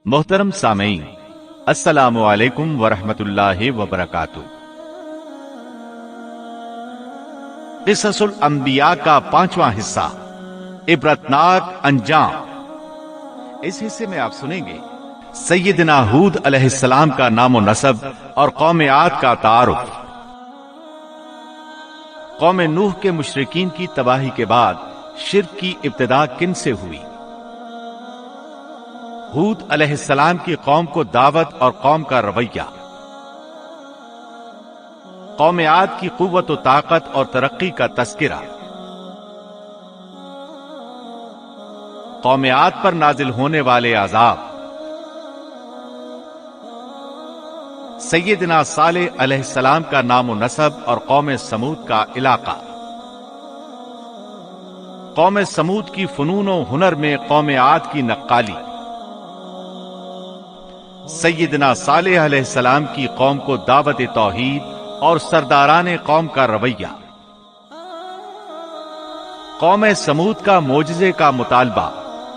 محترم سامعین، السلام علیکم ورحمۃ اللہ وبرکاتہ۔ قصص الانبیاء کا 5واں حصہ، عبرتناک انجام۔ اس حصے میں آپ سنیں گے سیدنا ہود علیہ السلام کا نام و نسب اور قوم عاد کا تعارف۔ قوم نوح کے مشرکین کی تباہی کے بعد شرک کی ابتدا کن سے ہوئی؟ ہود علیہ السلام کی قوم کو دعوت اور قوم کا رویہ۔ قوم عاد کی قوت و طاقت اور ترقی کا تذکرہ۔ قوم عاد پر نازل ہونے والے عذاب۔ سیدنا صالح علیہ السلام کا نام و نسب اور قوم سمود کا علاقہ۔ قوم سمود کی فنون و ہنر میں قوم عاد کی نقالی۔ سیدنا صالح علیہ السلام کی قوم کو دعوت توحید اور سرداران قوم کا رویہ۔ قوم سمود کا معجزے کا مطالبہ۔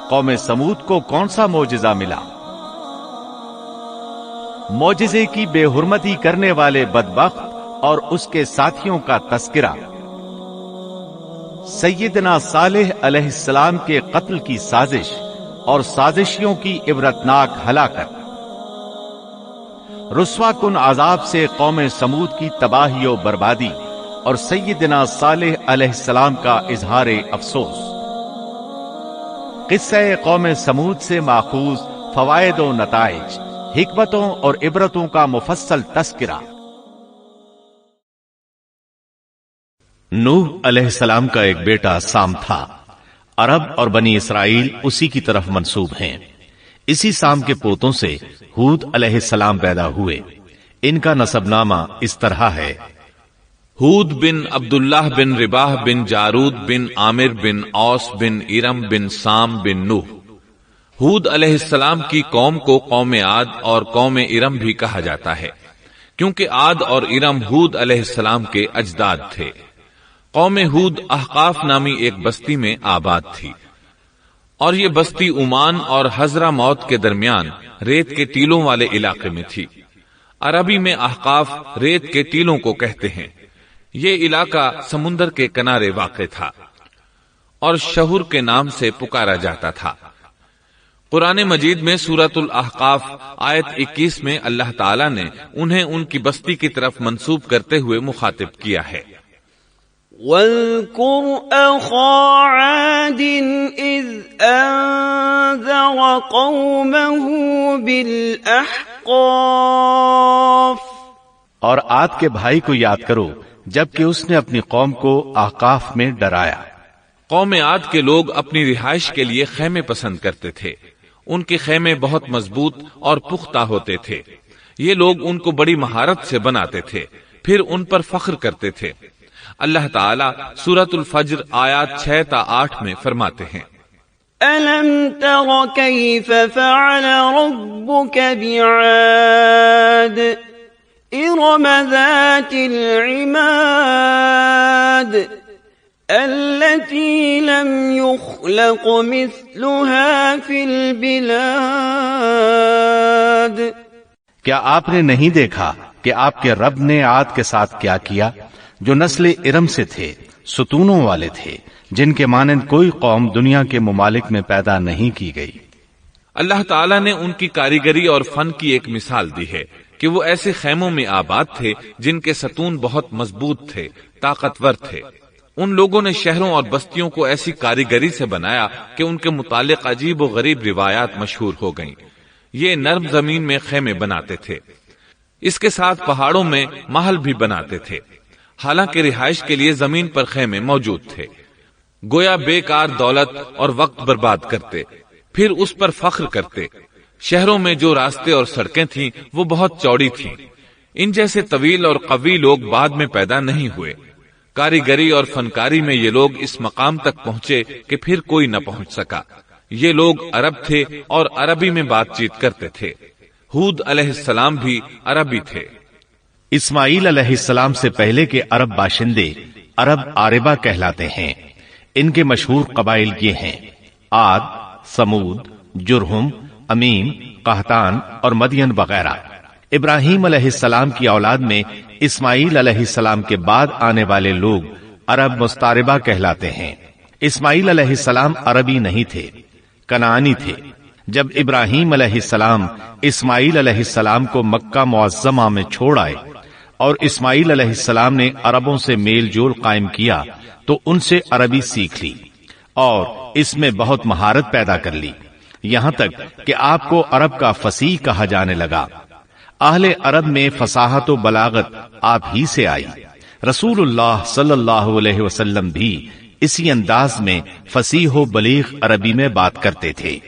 قوم سمود کو کون سا معجزہ ملا؟ معجزے کی بے حرمتی کرنے والے بدبخت اور اس کے ساتھیوں کا تذکرہ۔ سیدنا صالح علیہ السلام کے قتل کی سازش اور سازشیوں کی عبرتناک ہلاکت۔ رسوا کن عذاب سے قوم سمود کی تباہی و بربادی اور سیدنا صالح علیہ السلام کا اظہار افسوس۔ قصہ قوم سمود سے ماخوذ فوائد و نتائج، حکمتوں اور عبرتوں کا مفصل تذکرہ۔ نوح علیہ السلام کا ایک بیٹا سام تھا۔ عرب اور بنی اسرائیل اسی کی طرف منسوب ہیں۔ اسی سام کے پوتوں سے ہود علیہ السلام پیدا ہوئے۔ ان کا نسب نامہ اس طرح ہے: ہود بن عبداللہ بن رباح بن جارود بن عامر بن اوس بن ارم بن سام بن نوح۔ ہود علیہ السلام کی قوم کو قوم عاد اور قوم ارم بھی کہا جاتا ہے، کیونکہ عاد اور ارم ہود علیہ السلام کے اجداد تھے۔ قوم ہود احقاف نامی ایک بستی میں آباد تھی، اور یہ بستی عمان اور حضرہ موت کے درمیان ریت کے ٹیلوں والے علاقے میں تھی۔ عربی میں احقاف ریت کے ٹیلوں کو کہتے ہیں۔ یہ علاقہ سمندر کے کنارے واقع تھا اور شہر کے نام سے پکارا جاتا تھا۔ قرآن مجید میں سورۃ الاحقاف آیت 21 میں اللہ تعالی نے انہیں ان کی بستی کی طرف منسوب کرتے ہوئے مخاطب کیا ہے: وَاذْكُرْ أَخَا عَادٍ إِذْ أَنذَرَ قَوْمَهُ بِالْأَحْقَافِ۔ اور عاد کے بھائی کو یاد کرو جبکہ اس نے اپنی قوم کو احقاف میں ڈرایا۔ قوم عاد کے لوگ اپنی رہائش کے لیے خیمے پسند کرتے تھے۔ ان کے خیمے بہت مضبوط اور پختہ ہوتے تھے۔ یہ لوگ ان کو بڑی مہارت سے بناتے تھے، پھر ان پر فخر کرتے تھے۔ اللہ تعالیٰ سورۃ الفجر آیات 6 تا 8 میں فرماتے ہیں: أَلَمْ تَرَ كَيْفَ فَعَلَ رَبُّكَ بِعَادٍ إِرَمَ ذَاتِ الْعِمَادِ الَّتِي لَمْ يُخْلَقْ مِثْلُهَا فِي الْبِلَادِ۔ کیا آپ نے نہیں دیکھا کہ آپ کے رب نے عاد کے ساتھ کیا کیا، جو نسل ارم سے تھے، ستونوں والے تھے، جن کے مانند کوئی قوم دنیا کے ممالک میں پیدا نہیں کی گئی۔ اللہ تعالیٰ نے ان کی کاریگری اور فن کی ایک مثال دی ہے کہ وہ ایسے خیموں میں آباد تھے جن کے ستون بہت مضبوط تھے، طاقتور تھے۔ ان لوگوں نے شہروں اور بستیوں کو ایسی کاریگری سے بنایا کہ ان کے متعلق عجیب و غریب روایات مشہور ہو گئیں۔ یہ نرم زمین میں خیمے بناتے تھے، اس کے ساتھ پہاڑوں میں محل بھی بناتے تھے۔ حالانکہ رہائش کے لیے زمین پر خیمے موجود تھے، گویا بیکار دولت اور وقت برباد کرتے، پھر اس پر فخر کرتے۔ شہروں میں جو راستے اور سڑکیں تھیں وہ بہت چوڑی تھیں۔ ان جیسے طویل اور قوی لوگ بعد میں پیدا نہیں ہوئے۔ کاریگری اور فنکاری میں یہ لوگ اس مقام تک پہنچے کہ پھر کوئی نہ پہنچ سکا۔ یہ لوگ عرب تھے اور عربی میں بات چیت کرتے تھے۔ ہود علیہ السلام بھی عربی تھے۔ اسماعیل علیہ السلام سے پہلے کے عرب باشندے عرب عاربہ کہلاتے ہیں۔ ان کے مشہور قبائل یہ ہیں: عاد، سمود، جرہم، امیم، قحطان اور مدین وغیرہ۔ ابراہیم علیہ السلام کی اولاد میں اسماعیل علیہ السلام کے بعد آنے والے لوگ عرب مستعربہ کہلاتے ہیں۔ اسماعیل علیہ السلام عربی نہیں تھے، کنعانی تھے۔ جب ابراہیم علیہ السلام اسماعیل علیہ السلام کو مکہ معظمہ میں چھوڑ آئے اور اسماعیل علیہ السلام نے عربوں سے میل جول قائم کیا تو ان سے عربی سیکھ لی اور اس میں بہت مہارت پیدا کر لی، یہاں تک کہ آپ کو عرب کا فصیح کہا جانے لگا۔ اہل عرب میں فصاحت و بلاغت آپ ہی سے آئی۔ رسول اللہ صلی اللہ علیہ وسلم بھی اسی انداز میں فصیح و بلیغ عربی میں بات کرتے تھے۔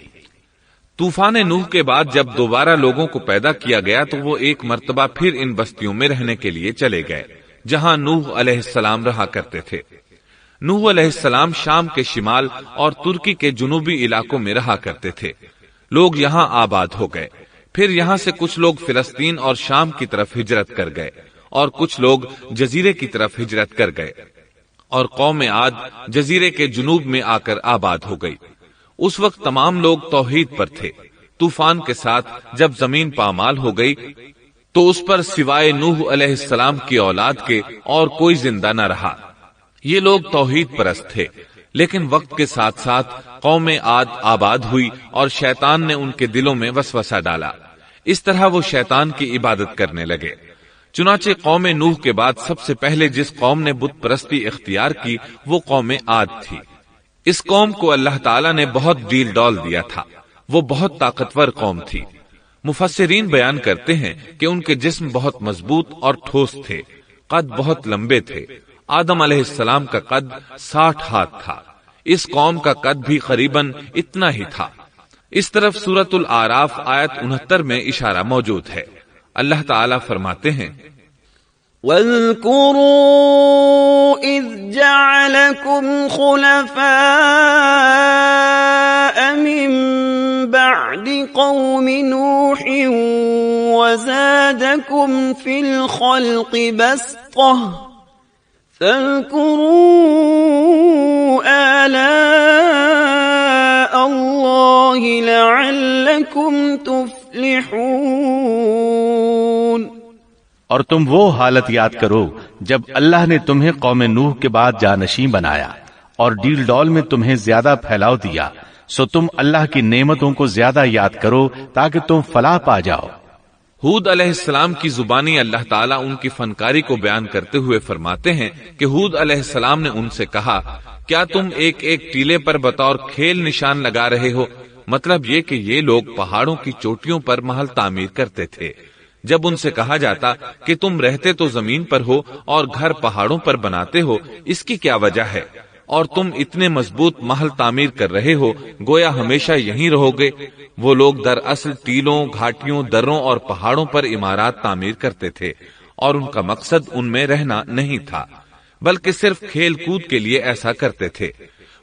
طوفان نوح کے بعد جب دوبارہ لوگوں کو پیدا کیا گیا تو وہ ایک مرتبہ پھر ان بستیوں میں رہنے کے لیے چلے گئے جہاں نوح علیہ السلام رہا کرتے تھے۔ نوح علیہ السلام شام کے شمال اور ترکی کے جنوبی علاقوں میں رہا کرتے تھے۔ لوگ یہاں آباد ہو گئے، پھر یہاں سے کچھ لوگ فلسطین اور شام کی طرف ہجرت کر گئے اور کچھ لوگ جزیرے کی طرف ہجرت کر گئے، اور قوم عاد جزیرے کے جنوب میں آ کر آباد ہو گئی۔ اس وقت تمام لوگ توحید پر تھے۔ طوفان کے ساتھ جب زمین پامال ہو گئی تو اس پر سوائے نوح علیہ السلام کی اولاد کے اور کوئی زندہ نہ رہا۔ یہ لوگ توحید پرست تھے، لیکن وقت کے ساتھ ساتھ قوم عاد آباد ہوئی اور شیطان نے ان کے دلوں میں وسوسہ ڈالا۔ اس طرح وہ شیطان کی عبادت کرنے لگے۔ چنانچہ قوم نوح کے بعد سب سے پہلے جس قوم نے بت پرستی اختیار کی وہ قوم عاد تھی۔ اس قوم کو اللہ تعالیٰ نے بہت ڈیل ڈال دیا تھا، وہ بہت طاقتور قوم تھی۔ مفسرین بیان کرتے ہیں کہ ان کے جسم بہت مضبوط اور ٹھوس تھے، قد بہت لمبے تھے۔ آدم علیہ السلام کا قد 60 ہاتھ تھا، اس قوم کا قد بھی قریباً اتنا ہی تھا۔ اس طرف سورۃ الاعراف آیت 69 میں اشارہ موجود ہے۔ اللہ تعالیٰ فرماتے ہیں، وَاذْكُرُوا إِذْ جَعَلَكُمْ خُلَفَاءَ مِن بَعْدِ قَوْمِ نُوحٍ وَزَادَكُمْ فِي الْخَلْقِ بَسْطَةً فَاذْكُرُوا آلاءَ اللَّهِ لَعَلَّكُمْ تُفْلِحُونَ۔ اور تم وہ حالت یاد کرو جب اللہ نے تمہیں قوم نوح کے بعد جانشین بنایا اور ڈیل ڈول میں تمہیں زیادہ پھیلاؤ دیا، سو تم اللہ کی نعمتوں کو زیادہ یاد کرو تاکہ تم فلاح پا جاؤ۔ ہود علیہ السلام کی زبانی اللہ تعالیٰ ان کی فنکاری کو بیان کرتے ہوئے فرماتے ہیں کہ ہود علیہ السلام نے ان سے کہا، کیا تم ایک ایک ٹیلے پر بطور کھیل نشان لگا رہے ہو؟ مطلب یہ کہ یہ لوگ پہاڑوں کی چوٹیوں پر محل تعمیر کرتے تھے۔ جب ان سے کہا جاتا کہ تم رہتے تو زمین پر ہو اور گھر پہاڑوں پر بناتے ہو، اس کی کیا وجہ ہے؟ اور تم اتنے مضبوط محل تعمیر کر رہے ہو، گویا ہمیشہ یہیں رہو گے۔ وہ لوگ دراصل ٹیلوں، گھاٹیوں، دروں اور پہاڑوں پر عمارات تعمیر کرتے تھے، اور ان کا مقصد ان میں رہنا نہیں تھا، بلکہ صرف کھیل کود کے لیے ایسا کرتے تھے۔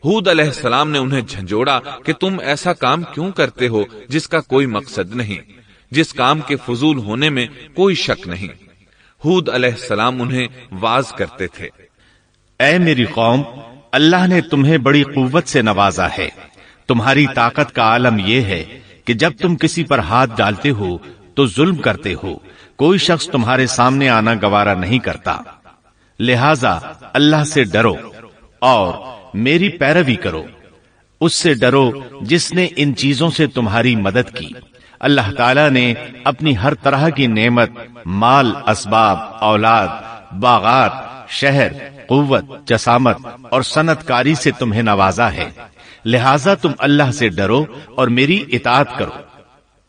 ہود علیہ السلام نے انہیں جھنجھوڑا کہ تم ایسا کام کیوں کرتے ہو جس کا کوئی مقصد نہیں، جس کام کے فضول ہونے میں کوئی شک نہیں۔ ہود علیہ السلام انہیں واز کرتے تھے، اے میری قوم، اللہ نے تمہیں بڑی قوت سے نوازا ہے۔ تمہاری طاقت کا عالم یہ ہے کہ جب تم کسی پر ہاتھ ڈالتے ہو تو ظلم کرتے ہو، کوئی شخص تمہارے سامنے آنا گوارا نہیں کرتا۔ لہذا اللہ سے ڈرو اور میری پیروی کرو، اس سے ڈرو جس نے ان چیزوں سے تمہاری مدد کی۔ اللہ تعالیٰ نے اپنی ہر طرح کی نعمت، مال، اسباب، اولاد، باغات، شہر، قوت، جسامت اور صنعت کاری سے تمہیں نوازا ہے، لہٰذا تم اللہ سے ڈرو اور میری اطاعت کرو۔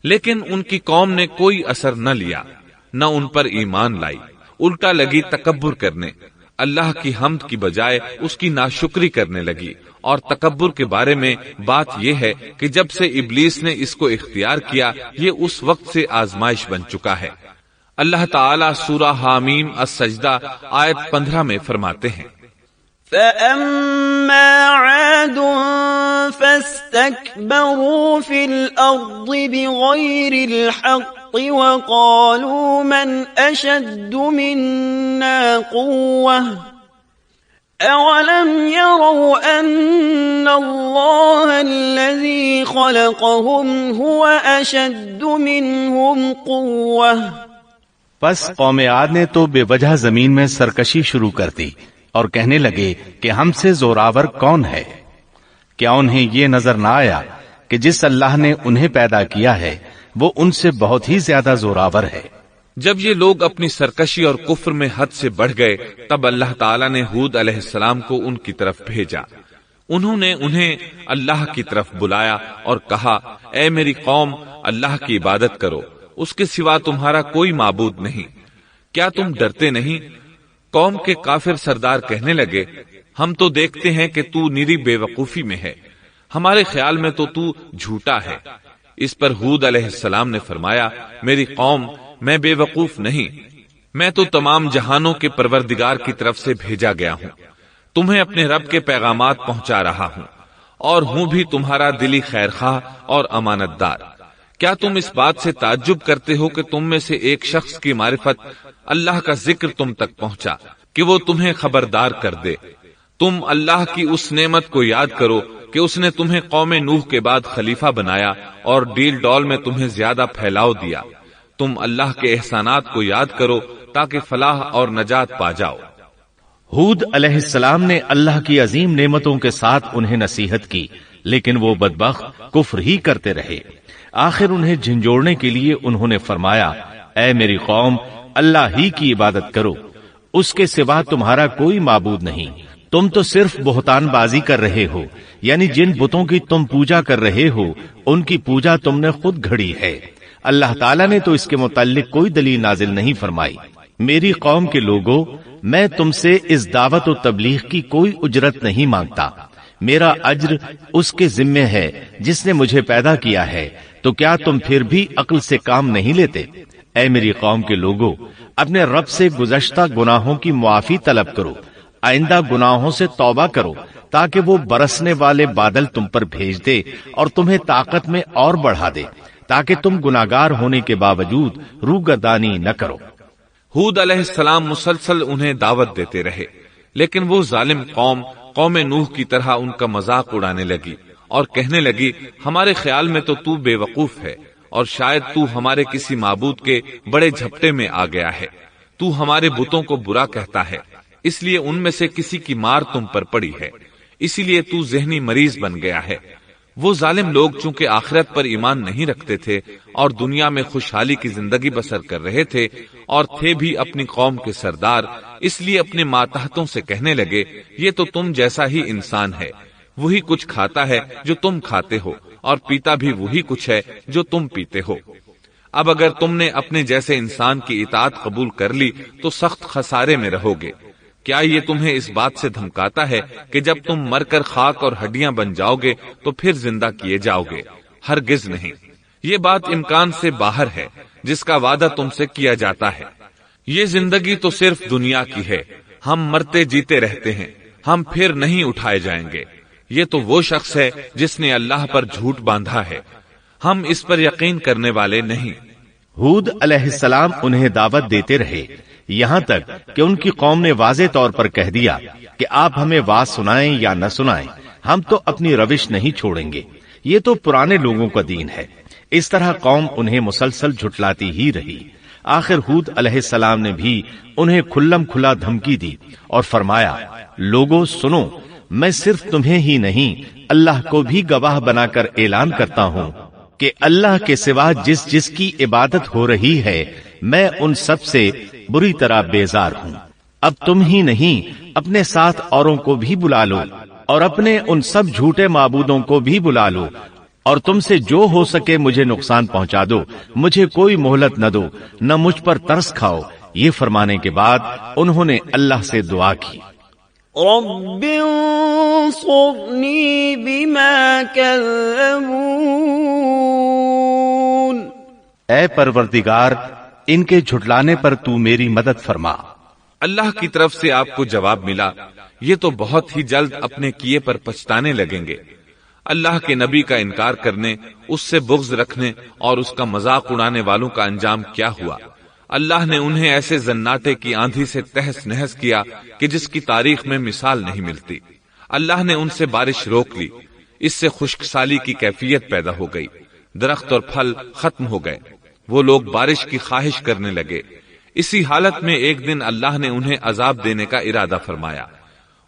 لیکن ان کی قوم نے کوئی اثر نہ لیا، نہ ان پر ایمان لائی، الٹا لگی تکبر کرنے، اللہ کی حمد کی بجائے اس کی ناشکری کرنے لگی۔ اور تکبر کے بارے میں بات یہ ہے کہ جب سے ابلیس نے اس کو اختیار کیا، یہ اس وقت سے آزمائش بن چکا ہے۔ اللہ تعالیٰ سورہ حامیم السجدہ آیت 15 میں فرماتے ہیں، فَأَمَّا عَادٌ فَاسْتَكْبَرُوا فِي الْأَرْضِ بِغَيْرِ الْحَقِّ وَقَالُوا مَنْ أَشَدُّ مِنَّا قُوَّةً أَوَلَمْ يَرَوْا أَنَّ اللَّهَ الَّذِي خَلَقَهُمْ هُوَ أَشَدُّ مِنْهُمْ قُوَّةً پس قوم عاد نے تو بے وجہ زمین میں سرکشی شروع کر دی اور کہنے لگے کہ ہم سے زوراور کون ہے؟ کیا انہیں یہ نظر نہ آیا کہ جس اللہ نے انہیں پیدا کیا ہے وہ ان سے بہت ہی زیادہ زوراور ہے؟ جب یہ لوگ اپنی سرکشی اور کفر میں حد سے بڑھ گئے تب اللہ تعالیٰ نے ہود علیہ السلام کو ان کی طرف بھیجا. انہوں نے انہیں اللہ کی طرف بلایا اور کہا، اے میری قوم، اللہ کی عبادت کرو، اس کے سوا تمہارا کوئی معبود نہیں. کیا تم ڈرتے نہیں؟ قوم کے کافر سردار کہنے لگے، ہم تو دیکھتے ہیں کہ تو نری بے وقوفی میں ہے، ہمارے خیال میں تو جھوٹا ہے. اس پر ہود علیہ السلام نے فرمایا، میری قوم، میں بے وقوف نہیں، میں تو تمام جہانوں کے پروردگار کی طرف سے بھیجا گیا ہوں، تمہیں اپنے رب کے پیغامات پہنچا رہا ہوں، اور ہوں بھی تمہارا دلی خیر خواہ اور امانت دار. کیا تم اس بات سے تعجب کرتے ہو کہ تم میں سے ایک شخص کی معرفت اللہ کا ذکر تم تک پہنچا کہ وہ تمہیں خبردار کر دے؟ تم اللہ کی اس نعمت کو یاد کرو کہ اس نے تمہیں قوم نوح کے بعد خلیفہ بنایا اور ڈیل ڈول میں تمہیں زیادہ پھیلاؤ دیا. تم اللہ کے احسانات کو یاد کرو تاکہ فلاح اور نجات پا جاؤ. ہود علیہ السلام نے اللہ کی عظیم نعمتوں کے ساتھ انہیں نصیحت کی، لیکن وہ بدبخت کفر ہی کرتے رہے. آخر انہیں جھنجھوڑنے کے لیے انہوں نے فرمایا، اے میری قوم، اللہ ہی کی عبادت کرو، اس کے سوا تمہارا کوئی معبود نہیں. تم تو صرف بہتان بازی کر رہے ہو، یعنی جن بتوں کی تم پوجا کر رہے ہو ان کی پوجا تم نے خود گھڑی ہے. اللہ تعالیٰ نے تو اس کے متعلق کوئی دلیل نازل نہیں فرمائی. میری قوم کے لوگوں، میں تم سے اس دعوت و تبلیغ کی کوئی اجرت نہیں مانگتا، میرا اجر اس کے ذمے ہے جس نے مجھے پیدا کیا ہے. تو کیا تم پھر بھی عقل سے کام نہیں لیتے؟ اے میری قوم کے لوگوں، اپنے رب سے گزشتہ گناہوں کی معافی طلب کرو، آئندہ گناہوں سے توبہ کرو تاکہ وہ برسنے والے بادل تم پر بھیج دے اور تمہیں طاقت میں اور بڑھا دے تاکہ تم گناہگار ہونے کے باوجود روگردانی نہ کرو. ہود علیہ السلام مسلسل انہیں دعوت دیتے رہے، لیکن وہ ظالم قوم نوح کی طرح ان کا مذاق اڑانے لگی اور کہنے لگی، ہمارے خیال میں تو بے وقوف ہے اور شاید تو ہمارے کسی معبود کے بڑے جھپٹے میں آ گیا ہے. تو ہمارے بتوں کو برا کہتا ہے، اس لیے ان میں سے کسی کی مار تم پر پڑی ہے، اسی لیے تو ذہنی مریض بن گیا ہے. وہ ظالم لوگ چونکہ آخرت پر ایمان نہیں رکھتے تھے اور دنیا میں خوشحالی کی زندگی بسر کر رہے تھے اور تھے بھی اپنی قوم کے سردار، اس لیے اپنے ماتحتوں سے کہنے لگے، یہ تو تم جیسا ہی انسان ہے، وہی کچھ کھاتا ہے جو تم کھاتے ہو اور پیتا بھی وہی کچھ ہے جو تم پیتے ہو. اب اگر تم نے اپنے جیسے انسان کی اطاعت قبول کر لی تو سخت خسارے میں رہو گے. کیا یہ تمہیں اس بات سے دھمکاتا ہے کہ جب تم مر کر خاک اور ہڈیاں بن جاؤ گے تو پھر زندہ کیے جاؤ گے؟ ہرگز نہیں، یہ بات امکان سے باہر ہے جس کا وعدہ تم سے کیا جاتا ہے. یہ زندگی تو صرف دنیا کی ہے، ہم مرتے جیتے رہتے ہیں، ہم پھر نہیں اٹھائے جائیں گے. یہ تو وہ شخص ہے جس نے اللہ پر جھوٹ باندھا ہے، ہم اس پر یقین کرنے والے نہیں. ہود علیہ السلام انہیں دعوت دیتے رہے یہاں تک کہ ان کی قوم نے واضح طور پر کہہ دیا کہ آپ ہمیں واز سنائیں یا نہ سنائیں، ہم تو اپنی روش نہیں چھوڑیں گے، یہ تو پرانے لوگوں کا دین ہے. اس طرح قوم انہیں مسلسل جھٹلاتی ہی رہی. آخر ہود علیہ السلام نے بھی انہیں کھلم کھلا دھمکی دی اور فرمایا، لوگوں سنو، میں صرف تمہیں ہی نہیں اللہ کو بھی گواہ بنا کر اعلان کرتا ہوں کہ اللہ کے سوا جس کی عبادت ہو رہی ہے میں ان سب سے بری طرح بیزار ہوں. اب تم ہی نہیں اپنے ساتھ اوروں کو بھی بلا لو اور اپنے ان سب جھوٹے معبودوں کو بھی بلا لو اور تم سے جو ہو سکے مجھے نقصان پہنچا دو، مجھے کوئی مہلت نہ دو، نہ مجھ پر ترس کھاؤ. یہ فرمانے کے بعد انہوں نے اللہ سے دعا کی، رب انصرنی بما کذبون، اے پروردگار ان کے جھٹلانے پر تو میری مدد فرما. اللہ کی طرف سے آپ کو جواب ملا، یہ تو بہت ہی جلد اپنے کیے پر پچھتانے لگیں گے. اللہ کے نبی کا انکار کرنے، اس سے بغض رکھنے اور اس کا مذاق اڑانے والوں کا انجام کیا ہوا؟ اللہ نے انہیں ایسے زناٹے کی آندھی سے تہس نہس کیا کہ جس کی تاریخ میں مثال نہیں ملتی۔ اللہ نے ان سے بارش روک لی، اس سے خشک سالی کی کیفیت پیدا ہو گئی، درخت اور پھل ختم ہو گئے، وہ لوگ بارش کی خواہش کرنے لگے۔ اسی حالت میں ایک دن اللہ نے انہیں عذاب دینے کا ارادہ فرمایا۔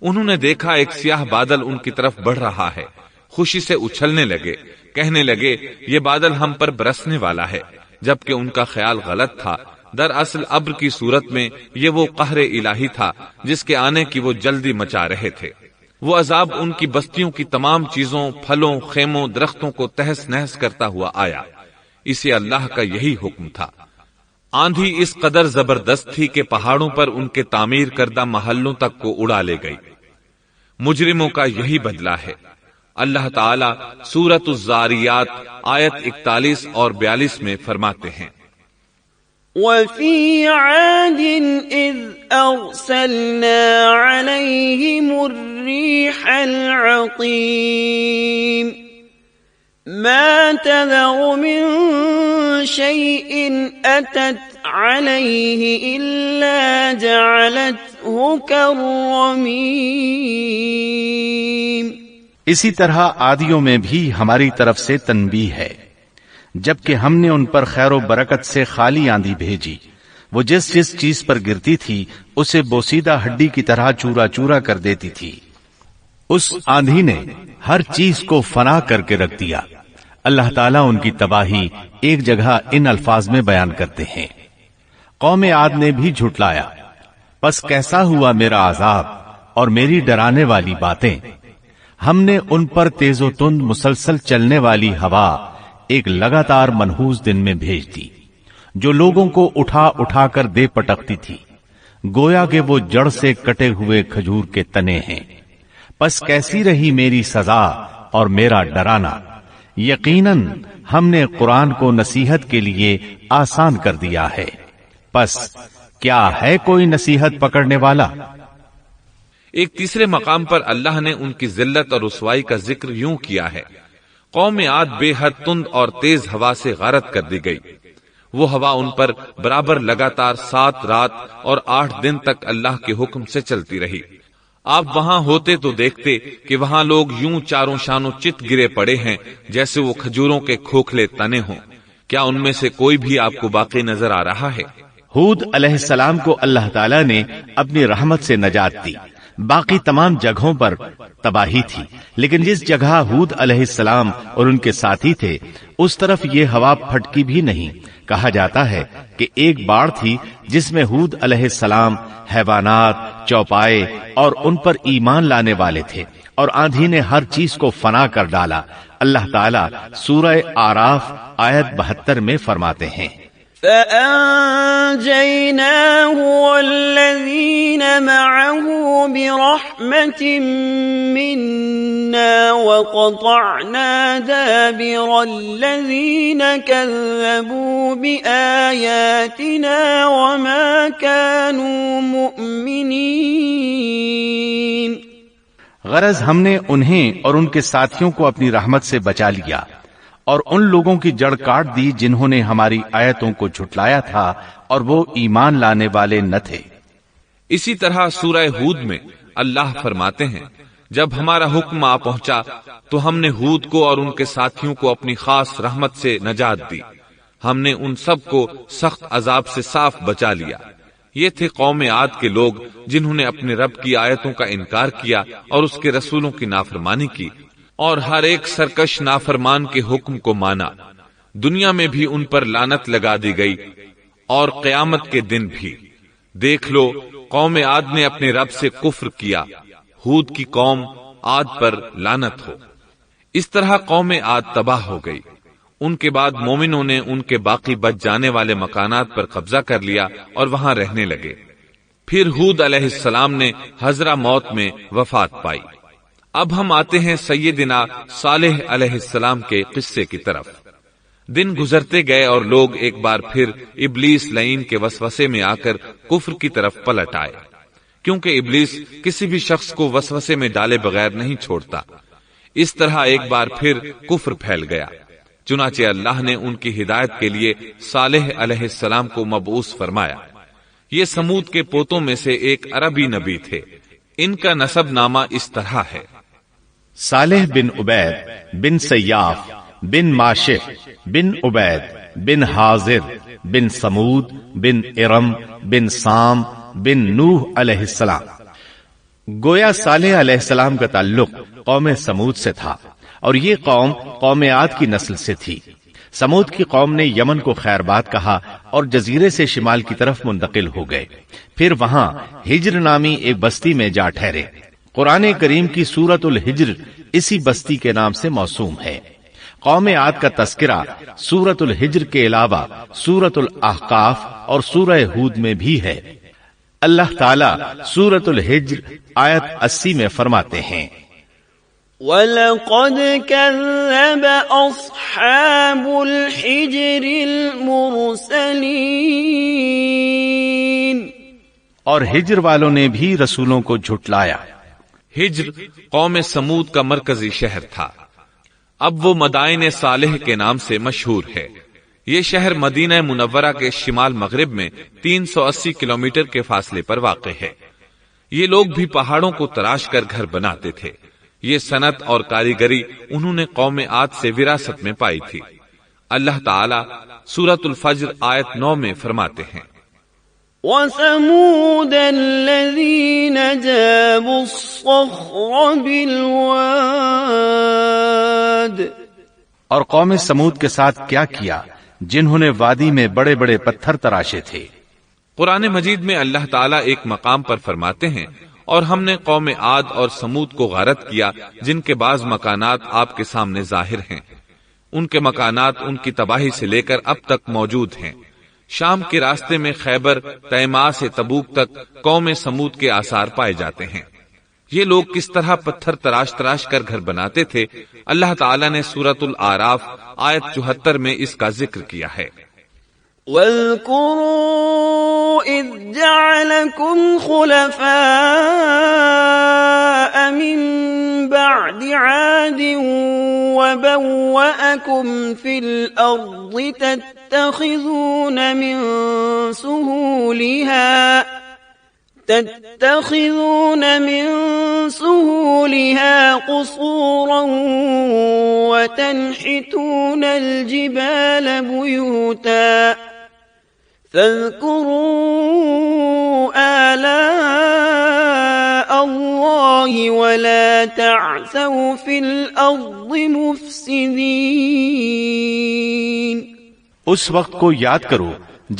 انہوں نے دیکھا ایک سیاہ بادل ان کی طرف بڑھ رہا ہے، خوشی سے اچھلنے لگے، کہنے لگے یہ بادل ہم پر برسنے والا ہے، جبکہ ان کا خیال غلط تھا۔ دراصل ابر کی صورت میں یہ وہ قہر الہی تھا جس کے آنے کی وہ جلدی مچا رہے تھے۔ وہ عذاب ان کی بستیوں کی تمام چیزوں، پھلوں، خیموں، درختوں کو تہس نہس کرتا ہوا آیا۔ اسے اللہ کا یہی حکم تھا۔ آندھی اس قدر زبردست تھی کہ پہاڑوں پر ان کے تعمیر کردہ محلوں تک کو اڑا لے گئی۔ مجرموں کا یہی بدلہ ہے۔ اللہ تعالی سورۃ الزاریات آیت 41 اور 42 میں فرماتے ہیں، وَفِي عَادٍ إِذْ أَرْسَلْنَا عَلَيْهِمُ الرِّيحَ الْعَقِيمَ مَا تَذَرُ مِن شَيْءٍ أَتَتْ عَلَيْهِ إِلَّا جَعَلَتْهُ كَالرَّمِيمِ۔ اسی طرح عادیوں میں بھی ہماری طرف سے تنبیہ ہے، جبکہ ہم نے ان پر خیر و برکت سے خالی آندھی بھیجی، وہ جس جس چیز پر گرتی تھی اسے بوسیدہ ہڈی کی طرح چورا چورا کر دیتی تھی۔ اس آندھی نے ہر چیز کو فنا کر کے رکھ دیا۔ اللہ تعالیٰ ان کی تباہی ایک جگہ ان الفاظ میں بیان کرتے ہیں، قوم عاد نے بھی جھٹلایا، پس کیسا ہوا میرا عذاب اور میری ڈرانے والی باتیں۔ ہم نے ان پر تیز و تند مسلسل چلنے والی ہوا ایک لگاتار منحوس دن میں بھیج دی، جو لوگوں کو اٹھا اٹھا کر دے پٹکتی تھی، گویا کہ وہ جڑ سے کٹے ہوئے کھجور کے تنے ہیں۔ پس کیسی رہی میری سزا اور میرا ڈرانا۔ یقیناً ہم نے قرآن کو نصیحت کے لیے آسان کر دیا ہے، پس کیا ہے کوئی نصیحت پکڑنے والا؟ ایک تیسرے مقام پر اللہ نے ان کی ذلت اور رسوائی کا ذکر یوں کیا ہے، قوم عاد بے حد تند اور تیز ہوا سے غارت کر دی گئی۔ وہ ہوا ان پر برابر لگاتار 7 رات اور 8 دن تک اللہ کے حکم سے چلتی رہی۔ آپ وہاں ہوتے تو دیکھتے کہ وہاں لوگ یوں چاروں شانوں چت گرے پڑے ہیں جیسے وہ کھجوروں کے کھوکھلے تنے ہوں۔ کیا ان میں سے کوئی بھی آپ کو باقی نظر آ رہا ہے؟ ہود علیہ السلام کو اللہ تعالیٰ نے اپنی رحمت سے نجات دی، باقی تمام جگہوں پر تباہی تھی، لیکن جس جگہ ہود علیہ السلام اور ان کے ساتھی تھے اس طرف یہ ہوا پھٹکی بھی نہیں۔ کہا جاتا ہے کہ ایک باڑ تھی جس میں ہود علیہ السلام، حیوانات، چوپائے اور ان پر ایمان لانے والے تھے، اور آندھی نے ہر چیز کو فنا کر ڈالا۔ اللہ تعالیٰ سورہ آراف آیت 72 میں فرماتے ہیں، فَأَنْجَيْنَاهُ وَالَّذِينَ مَعَهُ بِرَحْمَةٍ مِّنَّا وَقَطَعْنَا دَابِرَ الَّذِينَ كَذَّبُوا بِآيَاتِنَا وَمَا كَانُوا مُؤْمِنِينَ۔ غرض ہم نے انہیں اور ان کے ساتھیوں کو اپنی رحمت سے بچا لیا اور ان لوگوں کی جڑ کاٹ دی جنہوں نے ہماری آیتوں کو جھٹلایا تھا اور وہ ایمان لانے والے نہ تھے۔ اسی طرح سورہ ہود میں اللہ فرماتے ہیں، جب ہمارا حکم آ پہنچا تو ہم نے ہود کو اور ان کے ساتھیوں کو اپنی خاص رحمت سے نجات دی۔ ہم نے ان سب کو سخت عذاب سے صاف بچا لیا۔ یہ تھے قوم عاد کے لوگ جنہوں نے اپنے رب کی آیتوں کا انکار کیا اور اس کے رسولوں کی نافرمانی کی، اور ہر ایک سرکش نافرمان کے حکم کو مانا۔ دنیا میں بھی ان پر لعنت لگا دی گئی اور قیامت کے دن بھی۔ دیکھ لو، قوم عاد نے اپنے رب سے کفر کیا، ہود کی قوم عاد پر لعنت ہو۔ اس طرح قوم عاد تباہ ہو گئی۔ ان کے بعد مومنوں نے ان کے باقی بچ جانے والے مکانات پر قبضہ کر لیا اور وہاں رہنے لگے۔ پھر ہود علیہ السلام نے حضرہ موت میں وفات پائی۔ اب ہم آتے ہیں سیدنا صالح علیہ السلام کے قصے کی طرف۔ دن گزرتے گئے اور لوگ ایک بار پھر ابلیس لعین کے وسوسے میں آ کر کفر کی طرف پلٹ آئے، کیونکہ ابلیس کسی بھی شخص کو وسوسے میں ڈالے بغیر نہیں چھوڑتا۔ اس طرح ایک بار پھر کفر پھیل گیا۔ چنانچہ اللہ نے ان کی ہدایت کے لیے صالح علیہ السلام کو مبعوث فرمایا۔ یہ سمود کے پوتوں میں سے ایک عربی نبی تھے۔ ان کا نسب نامہ اس طرح ہے: صالح بن عبید بن سیاف بن ماشق بن عبید بن حاضر بن سمود بن ارم بن سام بن نوح علیہ السلام۔ گویا صالح علیہ السلام کا تعلق قوم سمود سے تھا، اور یہ قوم عاد کی نسل سے تھی۔ سمود کی قوم نے یمن کو خیر باد کہا اور جزیرے سے شمال کی طرف منتقل ہو گئے، پھر وہاں ہجر نامی ایک بستی میں جا ٹھہرے۔ قرآن کریم کی سورۃ الحجر اسی بستی کے نام سے موسوم ہے۔ قوم عاد کا تذکرہ سورۃ الحجر کے علاوہ سورۃ الاحقاف اور سورہ ہود میں بھی ہے۔ اللہ تعالیٰ سورۃ الحجر آیت 80 میں فرماتے ہیں: وَلَقَدْ كَذَّبَ أَصْحَابُ الْحِجْرِ الْمُرْسَلِينَ، اور ہجر والوں نے بھی رسولوں کو جھٹلایا۔ ہجر قوم سمود کا مرکزی شہر تھا۔ اب وہ مدائن صالح کے نام سے مشہور ہے۔ یہ شہر مدینہ منورہ کے شمال مغرب میں 380 کلومیٹر کے فاصلے پر واقع ہے۔ یہ لوگ بھی پہاڑوں کو تراش کر گھر بناتے تھے۔ یہ صنعت اور کاریگری انہوں نے قوم عاد سے وراثت میں پائی تھی۔ اللہ تعالیٰ سورۃ الفجر آیت 9 میں فرماتے ہیں: وَثَمُودَ الَّذِينَ جَابُوا الصَّخْرَ بِالْوَادِ، اور قوم سمود کے ساتھ کیا کیا جنہوں نے وادی میں بڑے بڑے پتھر تراشے تھے۔ قرآن مجید میں اللہ تعالیٰ ایک مقام پر فرماتے ہیں: اور ہم نے قوم عاد اور سمود کو غارت کیا جن کے بعض مکانات آپ کے سامنے ظاہر ہیں۔ ان کے مکانات ان کی تباہی سے لے کر اب تک موجود ہیں۔ شام کے راستے میں خیبر، تیما سے تبوک تک قوم سمود کے آثار پائے جاتے ہیں۔ یہ لوگ کس طرح پتھر تراش تراش کر گھر بناتے تھے، اللہ تعالیٰ نے سورۃ الاعراف آیت 74 میں اس کا ذکر کیا ہے۔ وَاذْكُرُوا إِذْ جَعَلَكُمْ خُلَفَاءَ مِنْ بَعْدِ عَادٍ وَبَوَّأَكُمْ فِي الْأَرْضِ تَتَّخِذُونَ مِنْ سُهُولِهَا قُصُورًا وَتَنْحِتُونَ الْجِبَالَ بُيُوتًا فاذكروا آلاء الله ولا تعثوا في الأرض مفسدين۔ اس وقت کو یاد کرو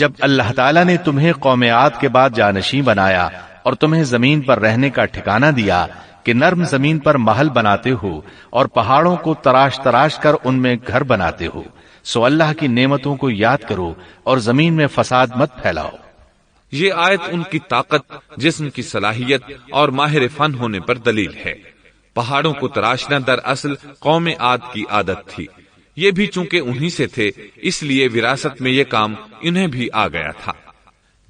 جب اللہ تعالیٰ نے تمہیں قوم عاد کے بعد جانشین بنایا اور تمہیں زمین پر رہنے کا ٹھکانہ دیا کہ نرم زمین پر محل بناتے ہو اور پہاڑوں کو تراش تراش کر ان میں گھر بناتے ہو، سو اللہ کی نعمتوں کو یاد کرو اور زمین میں فساد مت پھیلاؤ۔ یہ آیت ان کی طاقت، جسم کی صلاحیت اور ماہر فن ہونے پر دلیل ہے۔ پہاڑوں کو تراشنا دراصل قوم عاد کی عادت تھی۔ یہ بھی چونکہ انہی سے تھے، اس لیے وراثت میں یہ کام انہیں بھی آ گیا تھا۔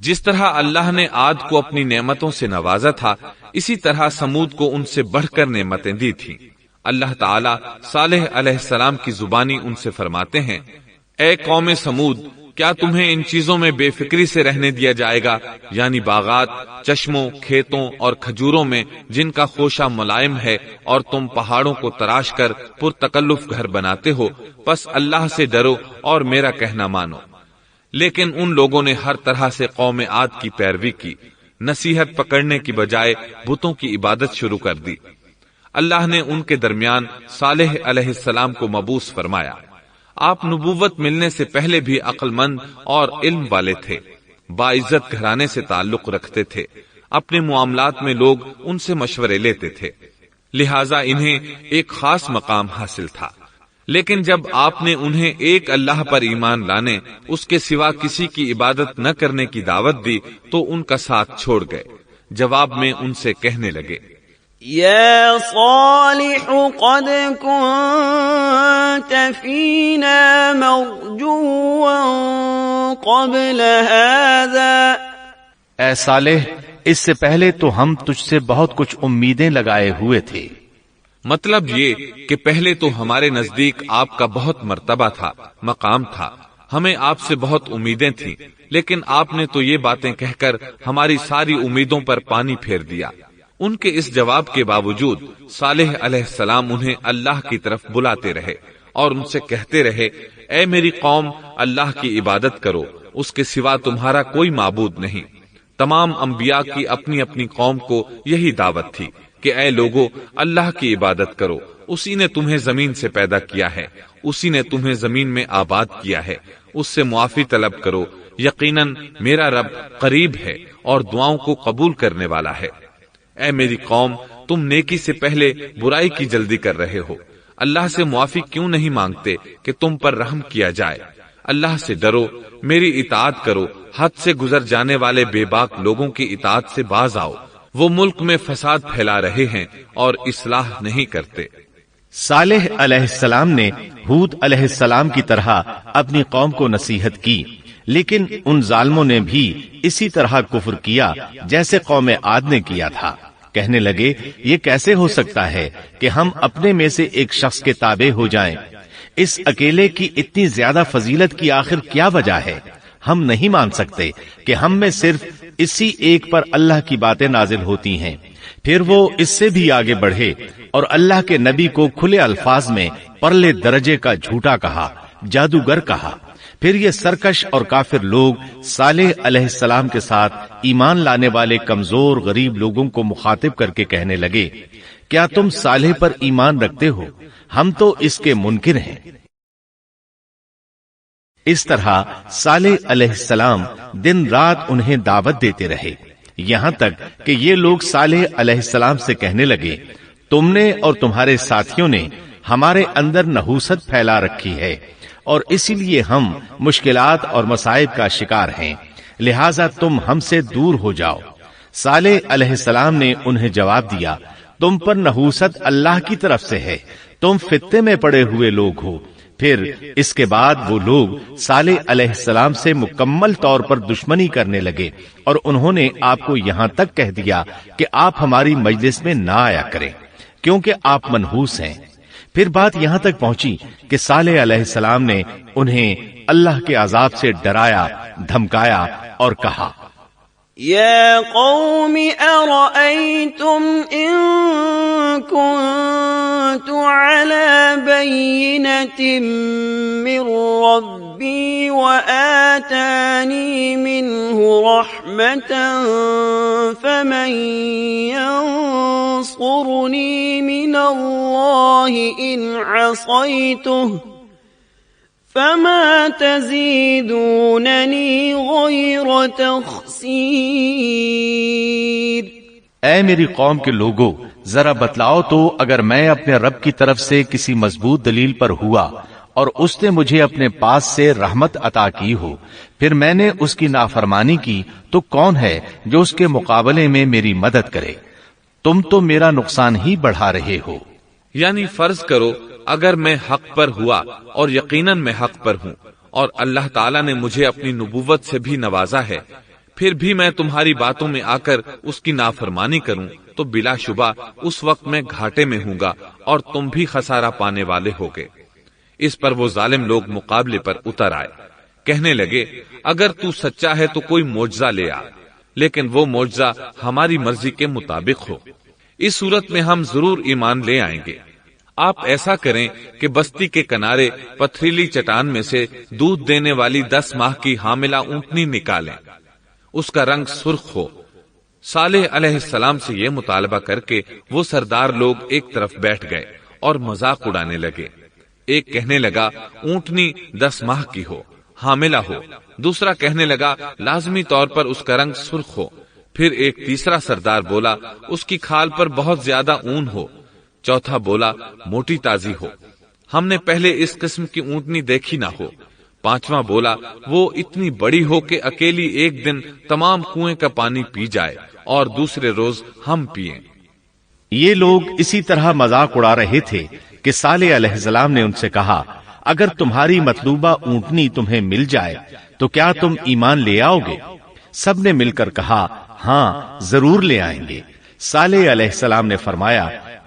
جس طرح اللہ نے عاد کو اپنی نعمتوں سے نوازا تھا، اسی طرح سمود کو ان سے بڑھ کر نعمتیں دی تھیں۔ اللہ تعالیٰ صالح علیہ السلام کی زبانی ان سے فرماتے ہیں: اے قوم سمود، کیا تمہیں ان چیزوں میں بے فکری سے رہنے دیا جائے گا، یعنی باغات، چشموں، کھیتوں اور کھجوروں میں جن کا خوشہ ملائم ہے، اور تم پہاڑوں کو تراش کر پرتکلف گھر بناتے ہو؟ پس اللہ سے ڈرو اور میرا کہنا مانو۔ لیکن ان لوگوں نے ہر طرح سے قوم عاد کی پیروی کی، نصیحت پکڑنے کی بجائے بتوں کی عبادت شروع کر دی۔ اللہ نے ان کے درمیان صالح علیہ السلام کو مبعوث فرمایا۔ آپ نبوت ملنے سے پہلے بھی عقل مند اور علم والے تھے، باعزت گھرانے سے تعلق رکھتے تھے، اپنے معاملات میں لوگ ان سے مشورے لیتے تھے، لہٰذا انہیں ایک خاص مقام حاصل تھا۔ لیکن جب آپ نے انہیں ایک اللہ پر ایمان لانے، اس کے سوا کسی کی عبادت نہ کرنے کی دعوت دی تو ان کا ساتھ چھوڑ گئے۔ جواب میں ان سے کہنے لگے: یا صالح قد كنت فينا مرجوا قبل هذا، اے صالح، اس سے پہلے تو ہم تجھ سے بہت کچھ امیدیں لگائے ہوئے تھے۔ مطلب یہ کہ پہلے تو ہمارے نزدیک آپ کا بہت مرتبہ تھا، مقام تھا، ہمیں آپ سے بہت امیدیں تھیں، لیکن آپ نے تو یہ باتیں کہہ کر ہماری ساری امیدوں پر پانی پھیر دیا۔ ان کے اس جواب کے باوجود صالح علیہ السلام انہیں اللہ کی طرف بلاتے رہے اور ان سے کہتے رہے، اے میری قوم، اللہ کی عبادت کرو، اس کے سوا تمہارا کوئی معبود نہیں۔ تمام انبیاء کی اپنی اپنی قوم کو یہی دعوت تھی کہ اے لوگو، اللہ کی عبادت کرو، اسی نے تمہیں زمین سے پیدا کیا ہے، اسی نے تمہیں زمین میں آباد کیا ہے، اس سے معافی طلب کرو، یقیناً میرا رب قریب ہے اور دعاؤں کو قبول کرنے والا ہے۔ اے میری قوم، تم نیکی سے پہلے برائی کی جلدی کر رہے ہو، اللہ سے معافی کیوں نہیں مانگتے کہ تم پر رحم کیا جائے؟ اللہ سے ڈرو، میری اطاعت کرو، حد سے گزر جانے والے بے باک لوگوں کی اطاعت سے باز آؤ، وہ ملک میں فساد پھیلا رہے ہیں اور اصلاح نہیں کرتے۔ صالح علیہ السلام نے ہود علیہ السلام کی طرح اپنی قوم کو نصیحت کی، لیکن ان ظالموں نے بھی اسی طرح کفر کیا جیسے قوم عاد نے کیا تھا۔ کہنے لگے، یہ کیسے ہو سکتا ہے کہ ہم اپنے میں سے ایک شخص کے تابع ہو جائیں؟ اس اکیلے کی اتنی زیادہ فضیلت کی آخر کیا وجہ ہے؟ ہم نہیں مان سکتے کہ ہم میں صرف اسی ایک پر اللہ کی باتیں نازل ہوتی ہیں۔ پھر وہ اس سے بھی آگے بڑھے اور اللہ کے نبی کو کھلے الفاظ میں پرلے درجے کا جھوٹا کہا، جادوگر کہا۔ پھر یہ سرکش اور کافر لوگ صالح علیہ السلام کے ساتھ ایمان لانے والے کمزور غریب لوگوں کو مخاطب کر کے کہنے لگے، کیا تم صالح پر ایمان رکھتے ہو؟ ہم تو اس کے منکر ہیں۔ اس طرح صالح علیہ السلام دن رات انہیں دعوت دیتے رہے، یہاں تک کہ یہ لوگ صالح علیہ السلام سے کہنے لگے، تم نے اور تمہارے ساتھیوں نے ہمارے اندر نحوست پھیلا رکھی ہے اور اسی لیے ہم مشکلات اور مصائب کا شکار ہیں، لہٰذا تم ہم سے دور ہو جاؤ۔ صالح علیہ السلام نے انہیں جواب دیا، تم پر نحوست اللہ کی طرف سے ہے، تم فتنے میں پڑے ہوئے لوگ ہو۔ پھر اس کے بعد وہ لوگ صالح علیہ السلام سے مکمل طور پر دشمنی کرنے لگے اور انہوں نے آپ کو یہاں تک کہہ دیا کہ آپ ہماری مجلس میں نہ آیا کریں کیونکہ آپ منحوس ہیں۔ پھر بات یہاں تک پہنچی کہ صالح علیہ السلام نے انہیں اللہ کے عذاب سے ڈرایا، دھمکایا اور کہا، يا قوم أرأيتم إن كنت على بينة من ربي وآتاني منه رحمة فمن ينصرني من الله إن عصيته فما تزيدونني غير تخسير۔ اے میری قوم کے لوگوں، ذرا بتلاؤ تو، اگر میں اپنے رب کی طرف سے کسی مضبوط دلیل پر ہوا اور اس نے مجھے اپنے پاس سے رحمت عطا کی ہو، پھر میں نے اس کی نافرمانی کی، تو کون ہے جو اس کے مقابلے میں میری مدد کرے؟ تم تو میرا نقصان ہی بڑھا رہے ہو۔ یعنی فرض کرو اگر میں حق پر ہوا اور یقیناً میں حق پر ہوں اور اللہ تعالیٰ نے مجھے اپنی نبوت سے بھی نوازا ہے، پھر بھی میں تمہاری باتوں میں آ کر اس کی نافرمانی کروں تو بلا شبہ اس وقت میں گھاٹے میں ہوں گا اور تم بھی خسارہ پانے والے ہوگے۔ اس پر وہ ظالم لوگ مقابلے پر اتر آئے، کہنے لگے، اگر تو سچا ہے تو کوئی معجزہ لے آ، لیکن وہ معجزہ ہماری مرضی کے مطابق ہو، اس صورت میں ہم ضرور ایمان لے آئیں گے۔ آپ ایسا کریں کہ بستی کے کنارے پتھریلی چٹان میں سے دودھ دینے والی 10 ماہ کی حاملہ اونٹنی نکالیں، اس کا رنگ سرخ ہو۔ صالح علیہ السلام سے یہ مطالبہ کر کے وہ سردار لوگ ایک طرف بیٹھ گئے اور مذاق اڑانے لگے۔ ایک کہنے لگا اونٹنی 10 ماہ کی ہو، حاملہ ہو، دوسرا کہنے لگا لازمی طور پر اس کا رنگ سرخ ہو، پھر ایک تیسرا سردار بولا اس کی کھال پر بہت زیادہ اون ہو، چوتھا بولا موٹی تازی ہو، ہم نے پہلے اس قسم کی اونٹنی دیکھی نہ ہو، پانچواں بولا وہ اتنی بڑی ہو کہ اکیلی ایک دن تمام کنویں کا پانی پی جائے اور دوسرے روز ہم پئیں۔ یہ لوگ اسی طرح مذاق اڑا رہے تھے کہ صالح علیہ السلام نے ان سے کہا، اگر تمہاری مطلوبہ اونٹنی تمہیں مل جائے تو کیا تم ایمان لے آؤ گے؟ سب نے مل کر کہا، ہاں ضرور لے آئیں گے۔ صالح علیہ السلام نے فرمایا،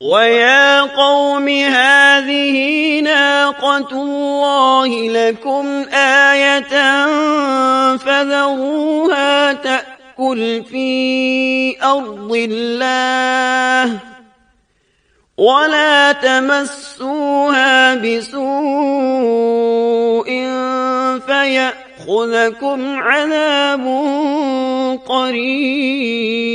وَيَا قَوْمِ هَٰذِهِ نَاقَةُ اللَّهِ لَكُمْ آيَةً فَذَرُوهَا تَأْكُلْ فِي أَرْضِ اللَّهِ وَلَا تَمَسُّوهَا بِسُوءٍ فَيَأْخُذَكُمْ عَذَابٌ قَرِيبٌ۔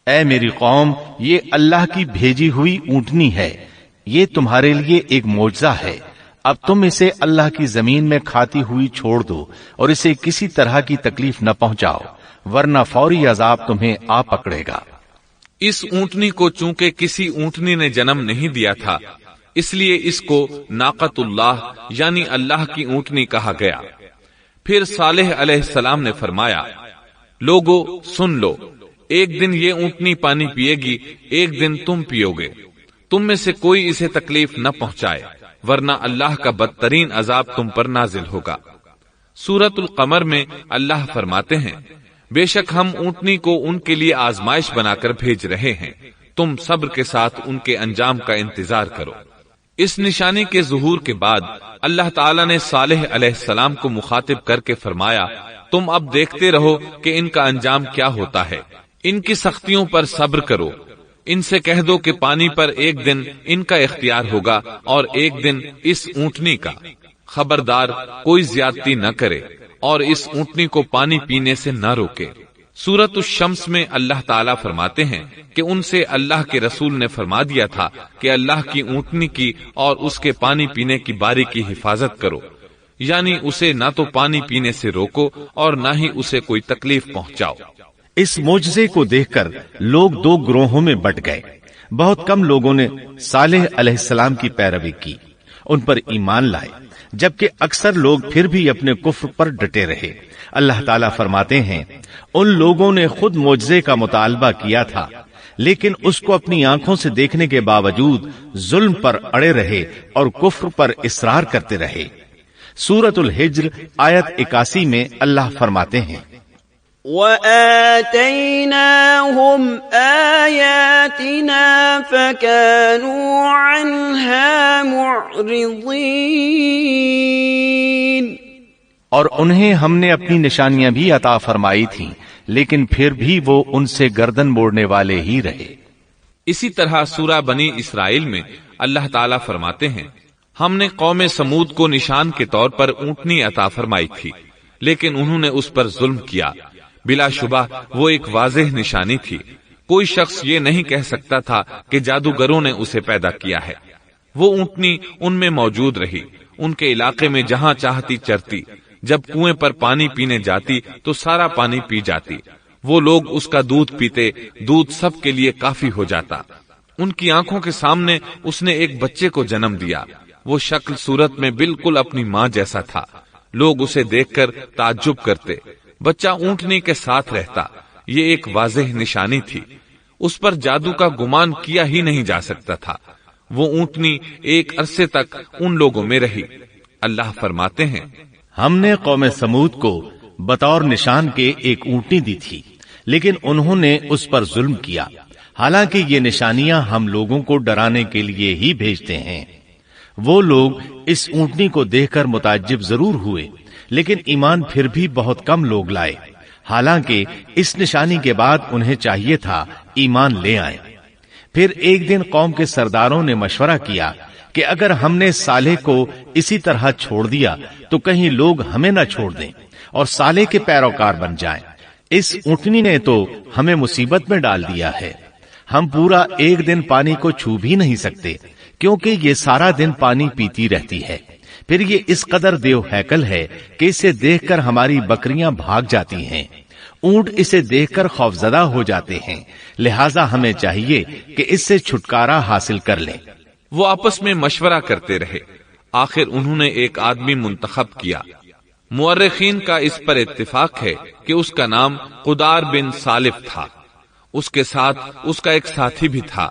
اے میری قوم، یہ اللہ کی بھیجی ہوئی اونٹنی ہے، یہ تمہارے لیے ایک معجزہ ہے۔ اب تم اسے اللہ کی زمین میں کھاتی ہوئی چھوڑ دو اور اسے کسی طرح کی تکلیف نہ پہنچاؤ، ورنہ فوری عذاب تمہیں آ پکڑے گا۔ اس اونٹنی کو چونکہ کسی اونٹنی نے جنم نہیں دیا تھا، اس لیے اس کو ناقۃ اللہ یعنی اللہ کی اونٹنی کہا گیا۔ پھر صالح علیہ السلام نے فرمایا، لوگو سن لو، ایک دن یہ اونٹنی پانی پیے گی، ایک دن تم پیو گے، تم میں سے کوئی اسے تکلیف نہ پہنچائے، ورنہ اللہ کا بدترین عذاب تم پر نازل ہوگا۔ سورۃ القمر میں اللہ فرماتے ہیں، بے شک ہم اونٹنی کو ان کے لیے آزمائش بنا کر بھیج رہے ہیں، تم صبر کے ساتھ ان کے انجام کا انتظار کرو۔ اس نشانی کے ظہور کے بعد اللہ تعالیٰ نے صالح علیہ السلام کو مخاطب کر کے فرمایا، تم اب دیکھتے رہو کہ ان کا انجام کیا ہوتا ہے، ان کی سختیوں پر صبر کرو، ان سے کہہ دو کہ پانی پر ایک دن ان کا اختیار ہوگا اور ایک دن اس اونٹنی کا، خبردار کوئی زیادتی نہ کرے اور اس اونٹنی کو پانی پینے سے نہ روکے۔ سورۃ الشمس میں اللہ تعالیٰ فرماتے ہیں کہ ان سے اللہ کے رسول نے فرما دیا تھا کہ اللہ کی اونٹنی کی اور اس کے پانی پینے کی باری کی حفاظت کرو، یعنی اسے نہ تو پانی پینے سے روکو اور نہ ہی اسے کوئی تکلیف پہنچاؤ۔ اس معجزے کو دیکھ کر لوگ دو گروہوں میں بٹ گئے۔ بہت کم لوگوں نے صالح علیہ السلام کی پیروی کی، ان پر ایمان لائے، جبکہ اکثر لوگ پھر بھی اپنے کفر پر ڈٹے رہے۔ اللہ تعالیٰ فرماتے ہیں، ان لوگوں نے خود معجزے کا مطالبہ کیا تھا، لیکن اس کو اپنی آنکھوں سے دیکھنے کے باوجود ظلم پر اڑے رہے اور کفر پر اصرار کرتے رہے۔ سورۃ الحجر آیت 81 میں اللہ فرماتے ہیں، وَآتَيْنَاهُمْ آيَاتِنَا فَكَانُوا عَنْهَا مُعْرِضِينَ، اور انہیں ہم نے اپنی نشانیاں بھی عطا فرمائی تھیں، لیکن پھر بھی وہ ان سے گردن موڑنے والے ہی رہے۔ اسی طرح سورہ بنی اسرائیل میں اللہ تعالیٰ فرماتے ہیں، ہم نے قوم سمود کو نشان کے طور پر اونٹنی عطا فرمائی تھی، لیکن انہوں نے اس پر ظلم کیا۔ بلا شبہ وہ ایک واضح نشانی تھی، کوئی شخص یہ نہیں کہہ سکتا تھا کہ جادوگروں نے اسے پیدا کیا ہے۔ وہ اونٹنی ان میں موجود رہی، ان کے علاقے میں جہاں چاہتی چرتی، جب کنویں پر پانی پینے جاتی تو سارا پانی پی جاتی، وہ لوگ اس کا دودھ پیتے، دودھ سب کے لیے کافی ہو جاتا۔ ان کی آنکھوں کے سامنے اس نے ایک بچے کو جنم دیا، وہ شکل صورت میں بالکل اپنی ماں جیسا تھا، لوگ اسے دیکھ کر تعجب کرتے۔ بچہ اونٹنی کے ساتھ رہتا، یہ ایک واضح نشانی تھی، اس پر جادو کا گمان کیا ہی نہیں جا سکتا تھا۔ وہ اونٹنی ایک عرصے تک ان لوگوں میں رہی۔ اللہ فرماتے ہیں، ہم نے قوم سمود کو بطور نشان کے ایک اونٹنی دی تھی، لیکن انہوں نے اس پر ظلم کیا، حالانکہ یہ نشانیاں ہم لوگوں کو ڈرانے کے لیے ہی بھیجتے ہیں۔ وہ لوگ اس اونٹنی کو دیکھ کر متعجب ضرور ہوئے، لیکن ایمان پھر بھی بہت کم لوگ لائے، حالانکہ اس نشانی کے بعد انہیں چاہیے تھا ایمان لے آئیں۔ پھر ایک دن قوم کے سرداروں نے مشورہ کیا کہ اگر ہم نے صالح کو اسی طرح چھوڑ دیا تو کہیں لوگ ہمیں نہ چھوڑ دیں اور صالح کے پیروکار بن جائیں۔ اس اونٹنی نے تو ہمیں مصیبت میں ڈال دیا ہے، ہم پورا ایک دن پانی کو چھو بھی نہیں سکتے، کیونکہ یہ سارا دن پانی پیتی رہتی ہے، پھر یہ اس قدر دیو ہیکل ہے کہ اسے دیکھ کر ہماری بکریاں بھاگ جاتی ہیں، اونٹ اسے دیکھ کر خوفزدہ ہو جاتے ہیں، لہٰذا ہمیں چاہیے کہ اس سے چھٹکارا حاصل کر لیں۔ وہ آپس میں مشورہ کرتے رہے، آخر انہوں نے ایک آدمی منتخب کیا۔ مورخین کا اس پر اتفاق ہے کہ اس کا نام قدار بن سالف تھا، اس کے ساتھ اس کا ایک ساتھی بھی تھا۔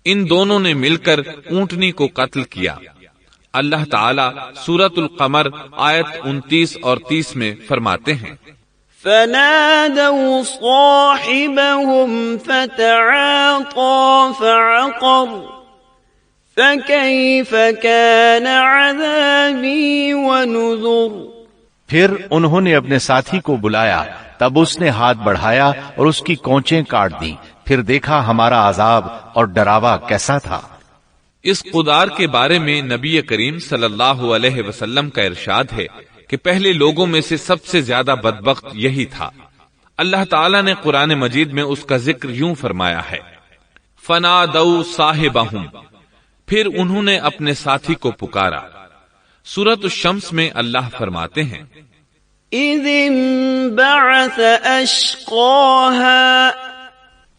ان دونوں نے مل کر اونٹنی کو قتل کیا۔ اللہ تعالی سورۃ القمر آیت 29 اور 30 میں فرماتے ہیں، فنادوا صاحبهم فتعاطى فعقر فكيف كان عذابي ونذر۔ پھر انہوں نے اپنے ساتھی کو بلایا، تب اس نے ہاتھ بڑھایا اور اس کی کونچیں کاٹ دی، پھر دیکھا ہمارا عذاب اور ڈراوا کیسا تھا۔ اس قدار کے بارے میں نبی کریم صلی اللہ علیہ وسلم کا ارشاد ہے کہ پہلے لوگوں میں سے سب سے زیادہ بدبخت یہی تھا۔ اللہ تعالیٰ نے قرآن مجید میں اس کا ذکر یوں فرمایا ہے، فنادوا صاحبہم، پھر انہوں نے اپنے ساتھی کو پکارا۔ سورۃ الشمس میں اللہ فرماتے ہیں، اذ انبعث اشقاها،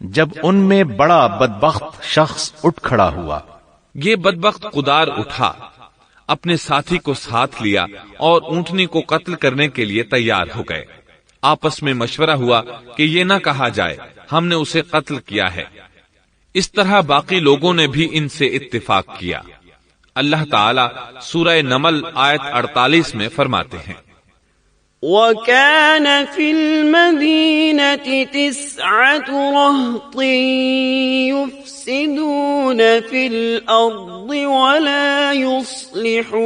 جب ان میں بڑا بدبخت شخص اٹھ کھڑا ہوا۔ یہ بدبخت قدار اٹھا، اپنے ساتھی کو ساتھ لیا اور اونٹنی کو قتل کرنے کے لیے تیار ہو گئے۔ آپس میں مشورہ ہوا کہ یہ نہ کہا جائے ہم نے اسے قتل کیا ہے۔ اس طرح باقی لوگوں نے بھی ان سے اتفاق کیا۔ اللہ تعالی سورہ نمل آیت 48 میں فرماتے ہیں، وَكَانَ فِي الْمَدِينَةِ 9 رَهْطٍ يُفْسِدُونَ فِي الْأَرْضِ وَلَا يُصْلِحُونَ،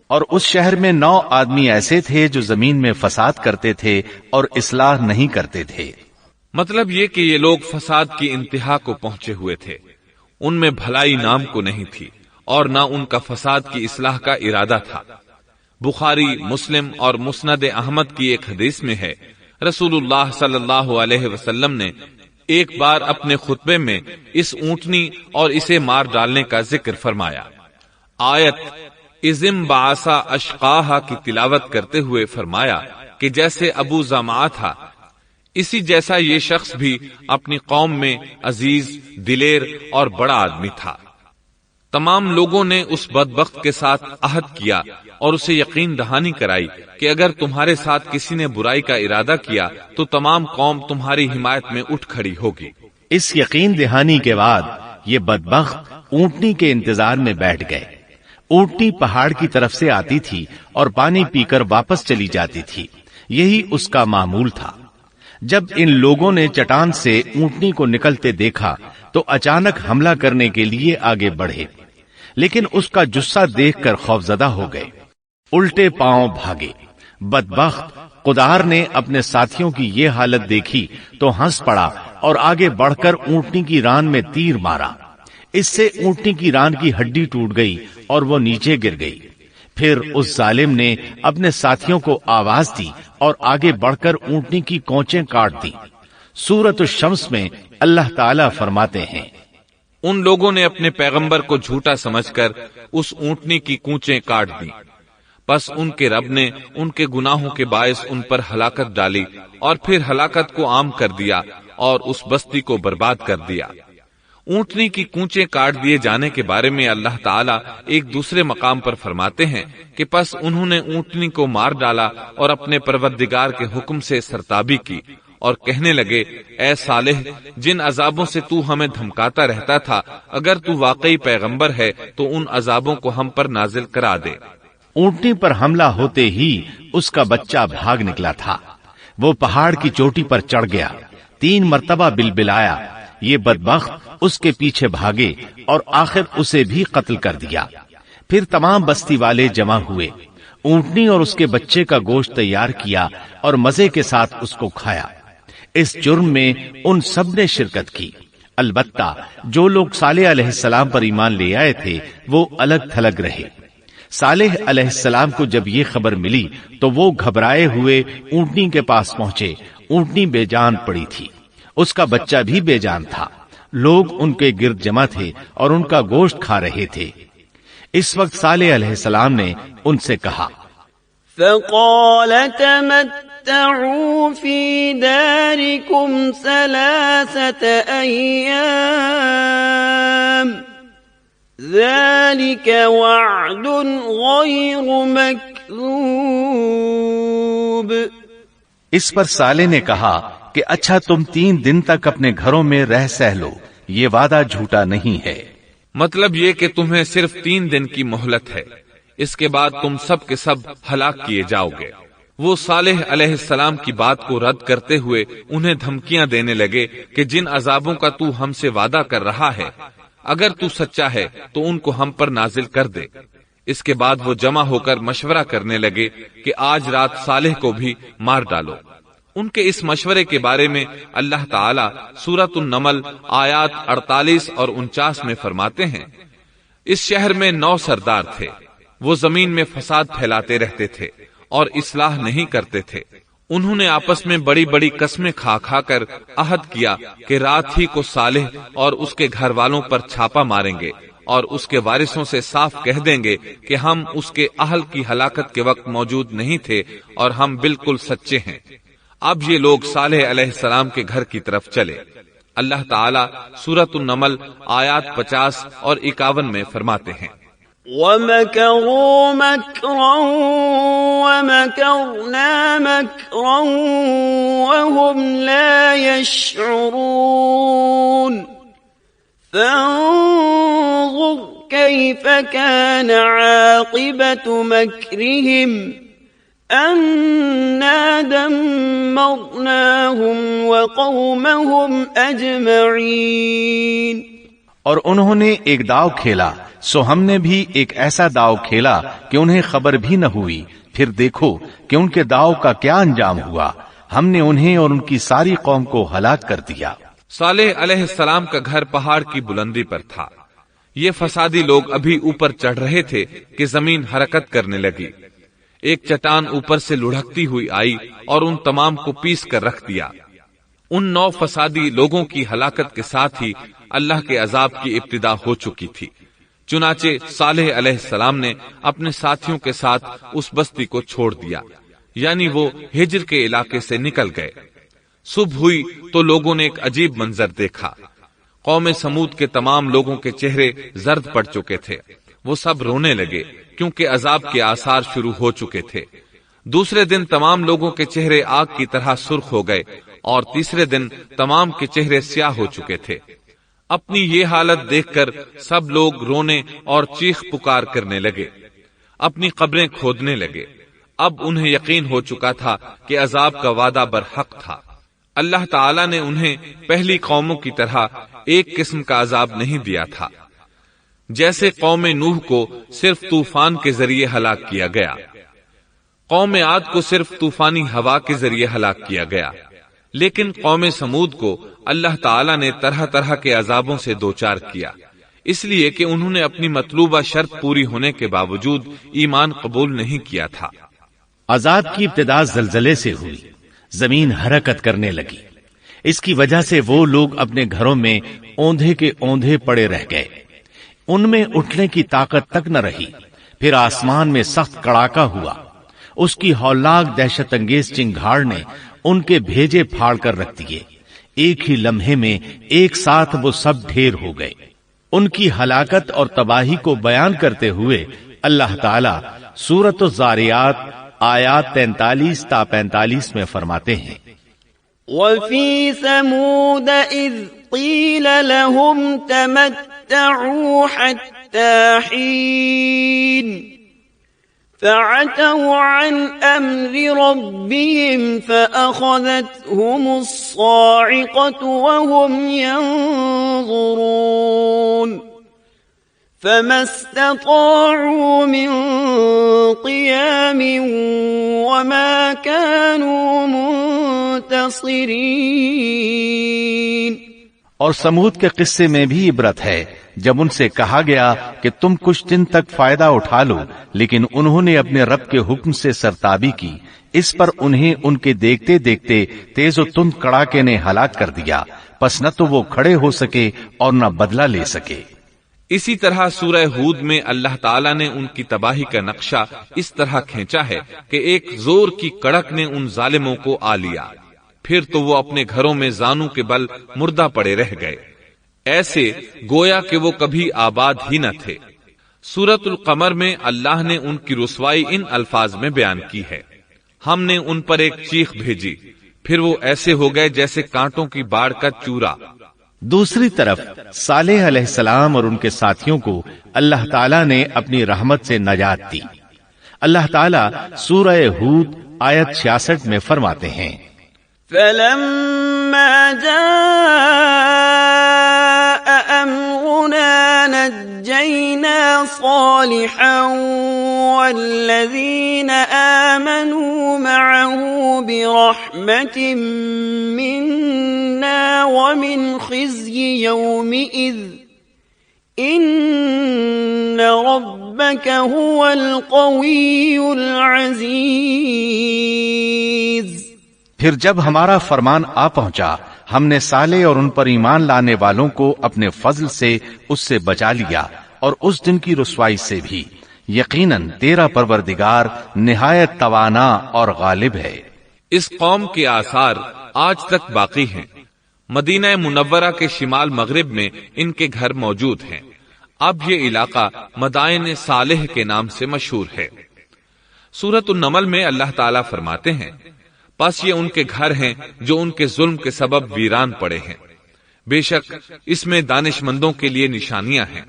اور اس شہر میں 9 آدمی ایسے تھے جو زمین میں فساد کرتے تھے اور اصلاح نہیں کرتے تھے۔ مطلب یہ کہ یہ لوگ فساد کی انتہا کو پہنچے ہوئے تھے، ان میں بھلائی نام کو نہیں تھی اور نہ ان کا فساد کی اصلاح کا ارادہ تھا۔ بخاری، مسلم اور مسند احمد کی ایک حدیث میں ہے، رسول اللہ صلی اللہ علیہ وسلم نے ایک بار اپنے خطبے میں اس اونٹنی اور اسے مار ڈالنے کا ذکر فرمایا۔ آیت اذم بعثا اشقاہا کی تلاوت کرتے ہوئے فرمایا کہ جیسے ابو زمعہ تھا، اسی جیسا یہ شخص بھی اپنی قوم میں عزیز، دلیر اور بڑا آدمی تھا۔ تمام لوگوں نے اس بدبخت کے ساتھ عہد کیا اور اسے یقین دہانی کرائی کہ اگر تمہارے ساتھ کسی نے برائی کا ارادہ کیا تو تمام قوم تمہاری حمایت میں اٹھ کھڑی ہوگی۔ اس یقین دہانی کے بعد یہ بدبخت اونٹنی کے انتظار میں بیٹھ گئے۔ اونٹنی پہاڑ کی طرف سے آتی تھی اور پانی پی کر واپس چلی جاتی تھی، یہی اس کا معمول تھا۔ جب ان لوگوں نے چٹان سے اونٹنی کو نکلتے دیکھا تو اچانک حملہ کرنے کے لیے آگے بڑھے، لیکن اس کا جثہ دیکھ کر خوفزدہ ہو گئے، الٹے پاؤں بھاگے۔ بدبخت قدار نے اپنے ساتھیوں کی یہ حالت دیکھی تو ہنس پڑا اور آگے بڑھ کر اونٹنی کی ران میں تیر مارا۔ اس سے اونٹنی کی ران کی ہڈی ٹوٹ گئی اور وہ نیچے گر گئی۔ پھر اس ظالم نے اپنے ساتھیوں کو آواز دی اور آگے بڑھ کر اونٹنی کی کونچیں کاٹ دی۔ سورۃ الشمس میں اللہ تعالیٰ فرماتے ہیں، ان لوگوں نے اپنے پیغمبر کو جھوٹا سمجھ کر اس اونٹنی کی کونچیں کاٹ دی، پس ان کے رب نے ان کے گناہوں کے باعث ان پر ہلاکت ڈالی اور پھر ہلاکت کو عام کر دیا اور اس بستی کو برباد کر دیا۔ اونٹنی کی کونچیں کاٹ دیے جانے کے بارے میں اللہ تعالیٰ ایک دوسرے مقام پر فرماتے ہیں کہ پس انہوں نے اونٹنی کو مار ڈالا اور اپنے پروردگار کے حکم سے سرتابی کی اور کہنے لگے، اے صالح، جن عذابوں سے تو ہمیں دھمکاتا رہتا تھا، اگر تو واقعی پیغمبر ہے تو ان عذابوں کو ہم پر نازل کرا دے۔ اونٹنی پر حملہ ہوتے ہی اس کا بچہ بھاگ نکلا تھا۔ وہ پہاڑ کی چوٹی پر چڑھ گیا، 3 مرتبہ بلبلایا۔ یہ بدبخت اس کے پیچھے بھاگے اور آخر اسے بھی قتل کر دیا۔ پھر تمام بستی والے جمع ہوئے، اونٹنی اور اس کے بچے کا گوشت تیار کیا اور مزے کے ساتھ اس کو کھایا۔ اس جرم میں ان سب نے شرکت کی، البتہ جو لوگ صالح علیہ السلام پر ایمان لے آئے تھے وہ الگ تھلگ رہے۔ صالح علیہ السلام کو جب یہ خبر ملی تو وہ گھبرائے ہوئے اونٹنی کے پاس پہنچے۔ اونٹنی بے جان پڑی تھی، اس کا بچہ بھی بے جان تھا۔ لوگ ان کے گرد جمع تھے اور ان کا گوشت کھا رہے تھے۔ اس وقت صالح علیہ السلام نے ان سے کہا، فقال تمتعوا في داركم 3 أيام ذلك وعد غير مكذوب۔ اس پر صالح نے کہا کہ اچھا تم 3 دن تک اپنے گھروں میں رہ سہ لو، یہ وعدہ جھوٹا نہیں ہے۔ مطلب یہ کہ تمہیں صرف 3 دن کی مہلت ہے، اس کے بعد تم سب کے سب ہلاک کیے جاؤ گے۔ وہ صالح علیہ السلام کی بات کو رد کرتے ہوئے انہیں دھمکیاں دینے لگے کہ جن عذابوں کا تو ہم سے وعدہ کر رہا ہے، اگر تو سچا ہے تو ان کو ہم پر نازل کر دے۔ اس کے بعد وہ جمع ہو کر مشورہ کرنے لگے کہ آج رات صالح کو بھی مار ڈالو۔ ان کے اس مشورے کے بارے میں اللہ تعالی سورۃ النمل آیات 48 اور 49 میں فرماتے ہیں، اس شہر میں 9 سردار تھے، وہ زمین میں فساد پھیلاتے رہتے تھے اور اصلاح نہیں کرتے تھے۔ انہوں نے آپس میں بڑی بڑی قسمیں کھا کھا کر عہد کیا کہ رات ہی کو صالح اور اس کے گھر والوں پر چھاپا ماریں گے اور اس کے وارثوں سے صاف کہہ دیں گے کہ ہم اس کے اہل کی ہلاکت کے وقت موجود نہیں تھے اور ہم بالکل سچے ہیں۔ اب یہ لوگ صالح علیہ السلام کے گھر کی طرف چلے۔ اللہ تعالی سورۃ النمل آیات 50 اور 51 میں فرماتے ہیں، وَمَكَرُوا مَكْرًا وَمَكَرْنَا مَكْرًا وَهُمْ لَا يَشْعُرُونَ فَانظُرْ كَيْفَ كَانَ عَاقِبَةُ مَكْرِهِمْ أَنَّا دَمَّرْنَاهُمْ وَقَوْمَهُمْ أَجْمَعِينَ۔ اور انہوں نے ایک داؤ کھیلا، سو ہم نے بھی ایک ایسا داؤ کھیلا کہ انہیں خبر بھی نہ ہوئی۔ پھر دیکھو کہ ان کے داؤ کا کیا انجام ہوا، ہم نے انہیں اور ان کی ساری قوم کو ہلاک کر دیا۔ صالح علیہ السلام کا گھر پہاڑ کی بلندی پر تھا۔ یہ فسادی لوگ ابھی اوپر چڑھ رہے تھے کہ زمین حرکت کرنے لگی۔ ایک چٹان اوپر سے لڑھکتی ہوئی آئی اور ان تمام کو پیس کر رکھ دیا۔ ان 9 فسادی لوگوں کی ہلاکت کے ساتھ ہی اللہ کے عذاب کی ابتدا ہو چکی تھی۔ چنانچہ صالح علیہ السلام نے اپنے ساتھیوں کے ساتھ اس بستی کو چھوڑ دیا، یعنی وہ ہجر کے علاقے سے نکل گئے۔ صبح ہوئی تو لوگوں نے ایک عجیب منظر دیکھا۔ قوم سمود کے تمام لوگوں کے چہرے زرد پڑ چکے تھے، وہ سب رونے لگے کیونکہ عذاب کے آثار شروع ہو چکے تھے۔ دوسرے دن تمام لوگوں کے چہرے آگ کی طرح سرخ ہو گئے اور تیسرے دن تمام کے چہرے سیاہ ہو چکے تھے۔ اپنی یہ حالت دیکھ کر سب لوگ رونے اور چیخ پکار کرنے لگے، اپنی قبریں کھودنے لگے۔ اب انہیں یقین ہو چکا تھا کہ عذاب کا وعدہ برحق تھا۔ اللہ تعالی نے انہیں پہلی قوموں کی طرح ایک قسم کا عذاب نہیں دیا تھا، جیسے قوم نوح کو صرف طوفان کے ذریعے ہلاک کیا گیا، قوم عاد کو صرف طوفانی ہوا کے ذریعے ہلاک کیا گیا، لیکن قوم سمود کو اللہ تعالی نے طرح طرح کے عذابوں سے دوچار کیا، اس لیے کہ انہوں نے اپنی مطلوبہ شرط پوری ہونے کے باوجود ایمان قبول نہیں کیا تھا۔ عذاب کی ابتدا زلزلے سے ہوئی، زمین حرکت کرنے لگی۔ اس کی وجہ سے وہ لوگ اپنے گھروں میں اوندھے کے اوندھے پڑے رہ گئے، ان میں اٹھنے کی طاقت تک نہ رہی۔ پھر آسمان میں سخت کڑاکا ہوا، اس کی ہولناک دہشت انگیز چنگھاڑ نے ان کے بھیجے پھاڑ کر رکھ دیے۔ ایک ہی لمحے میں ایک ساتھ وہ سب ڈھیر ہو گئے۔ ان کی ہلاکت اور تباہی کو بیان کرتے ہوئے اللہ تعالی سورۃ الزاریات آیات 43 تا 45 میں فرماتے ہیں، وَفِي ثَمُودَ إِذْ قِيلَ لَهُمْ تَمَتَّعُوا حَتَّى حِينٍ فَعَتَوْا عَنْ أَمْرِ رَبِّهِمْ فَأَخَذَتْهُمُ الصَّاعِقَةُ وَهُمْ يَنظُرُونَ فَمَا اسْتَطَاعُوا مِنْ قِيَامٍ وَمَا كَانُوا مُنْتَصِرِينَ۔ اور سمود کے قصے میں بھی عبرت ہے، جب ان سے کہا گیا کہ تم کچھ دن تک فائدہ اٹھا لو، لیکن انہوں نے اپنے رب کے حکم سے سرتابی کی، اس پر انہیں ان کے دیکھتے دیکھتے تیز و تند کڑاکے نے ہلاک کر دیا، پس نہ تو وہ کھڑے ہو سکے اور نہ بدلہ لے سکے۔ اسی طرح سورہ ہود میں اللہ تعالیٰ نے ان کی تباہی کا نقشہ اس طرح کھینچا ہے کہ ایک زور کی کڑک نے ان ظالموں کو آ لیا، پھر تو وہ اپنے گھروں میں زانو کے بل مردہ پڑے رہ گئے، ایسے گویا کہ وہ کبھی آباد ہی نہ تھے۔ سورۃ القمر میں اللہ نے ان کی رسوائی ان الفاظ میں بیان کی ہے، ہم نے ان پر ایک چیخ بھیجی، پھر وہ ایسے ہو گئے جیسے کانٹوں کی باڑ کا چورا۔ دوسری طرف صالح علیہ السلام اور ان کے ساتھیوں کو اللہ تعالیٰ نے اپنی رحمت سے نجات دی۔ اللہ تعالیٰ سورہ ہود آیت 66 میں فرماتے ہیں، فَلَمَّا جَاءَ أَمْرُنَا نَجَّيْنَا صَالِحًا وَالَّذِينَ آمَنُوا مَعَهُ بِرَحْمَةٍ مِنَّا وَمِنْ خِزْيِ يَوْمِئِذٍ إِنَّ رَبَّكَ هُوَ الْقَوِيُّ الْعَزِيزُ۔ پھر جب ہمارا فرمان آ پہنچا، ہم نے صالح اور ان پر ایمان لانے والوں کو اپنے فضل سے اس سے بچا لیا اور اس دن کی رسوائی سے بھی۔ یقیناً تیرا پروردگار نہایت توانا اور غالب ہے۔ اس قوم کے آثار آج تک باقی ہیں۔ مدینہ منورہ کے شمال مغرب میں ان کے گھر موجود ہیں۔ اب یہ علاقہ مدائن صالح کے نام سے مشہور ہے۔ سورۃ النمل میں اللہ تعالیٰ فرماتے ہیں، پس یہ ان کے گھر ہیں جو ان کے ظلم کے سبب ویران پڑے ہیں، بے شک اس میں دانش مندوں کے لیے نشانیاں ہیں۔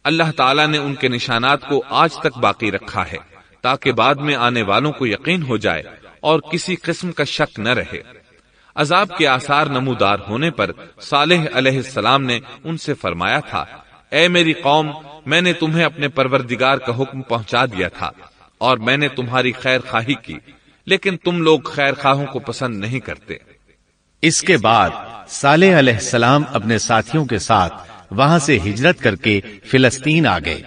اللہ تعالیٰ نے ان کے نشانات کو آج تک باقی رکھا ہے تاکہ بعد میں آنے والوں کو یقین ہو جائے اور کسی قسم کا شک نہ رہے۔ عذاب کے آثار نمودار ہونے پر صالح علیہ السلام نے ان سے فرمایا تھا، اے میری قوم، میں نے تمہیں اپنے پروردگار کا حکم پہنچا دیا تھا اور میں نے تمہاری خیر خواہی کی، لیکن تم لوگ خیر خواہوں کو پسند نہیں کرتے۔ اس کے بعد صالح علیہ السلام اپنے ساتھیوں کے ساتھ وہاں سے ہجرت کر کے فلسطین آ گئے،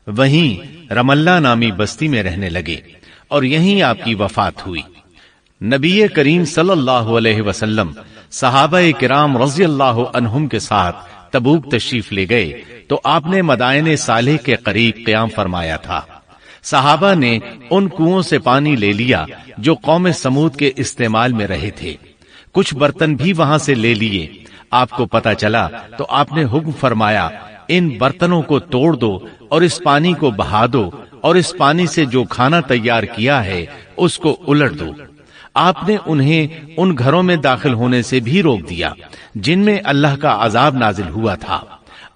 وہیں رملہ نامی بستی میں رہنے لگے اور یہیں آپ کی وفات ہوئی۔ نبی کریم صلی اللہ علیہ وسلم صحابہ کرام رضی اللہ عنہم کے ساتھ تبوک تشریف لے گئے تو آپ نے مدائن صالح کے قریب قیام فرمایا تھا۔ صحابہ نے ان کنووں سے پانی لے لیا جو قوم سمود کے استعمال میں رہے تھے، کچھ برتن بھی وہاں سے لے لیے۔ آپ کو پتہ چلا تو آپ نے حکم فرمایا، ان برتنوں کو توڑ دو اور اس پانی کو بہا دو اور اس پانی سے جو کھانا تیار کیا ہے اس کو الٹ دو۔ آپ نے انہیں ان گھروں میں داخل ہونے سے بھی روک دیا جن میں اللہ کا عذاب نازل ہوا تھا۔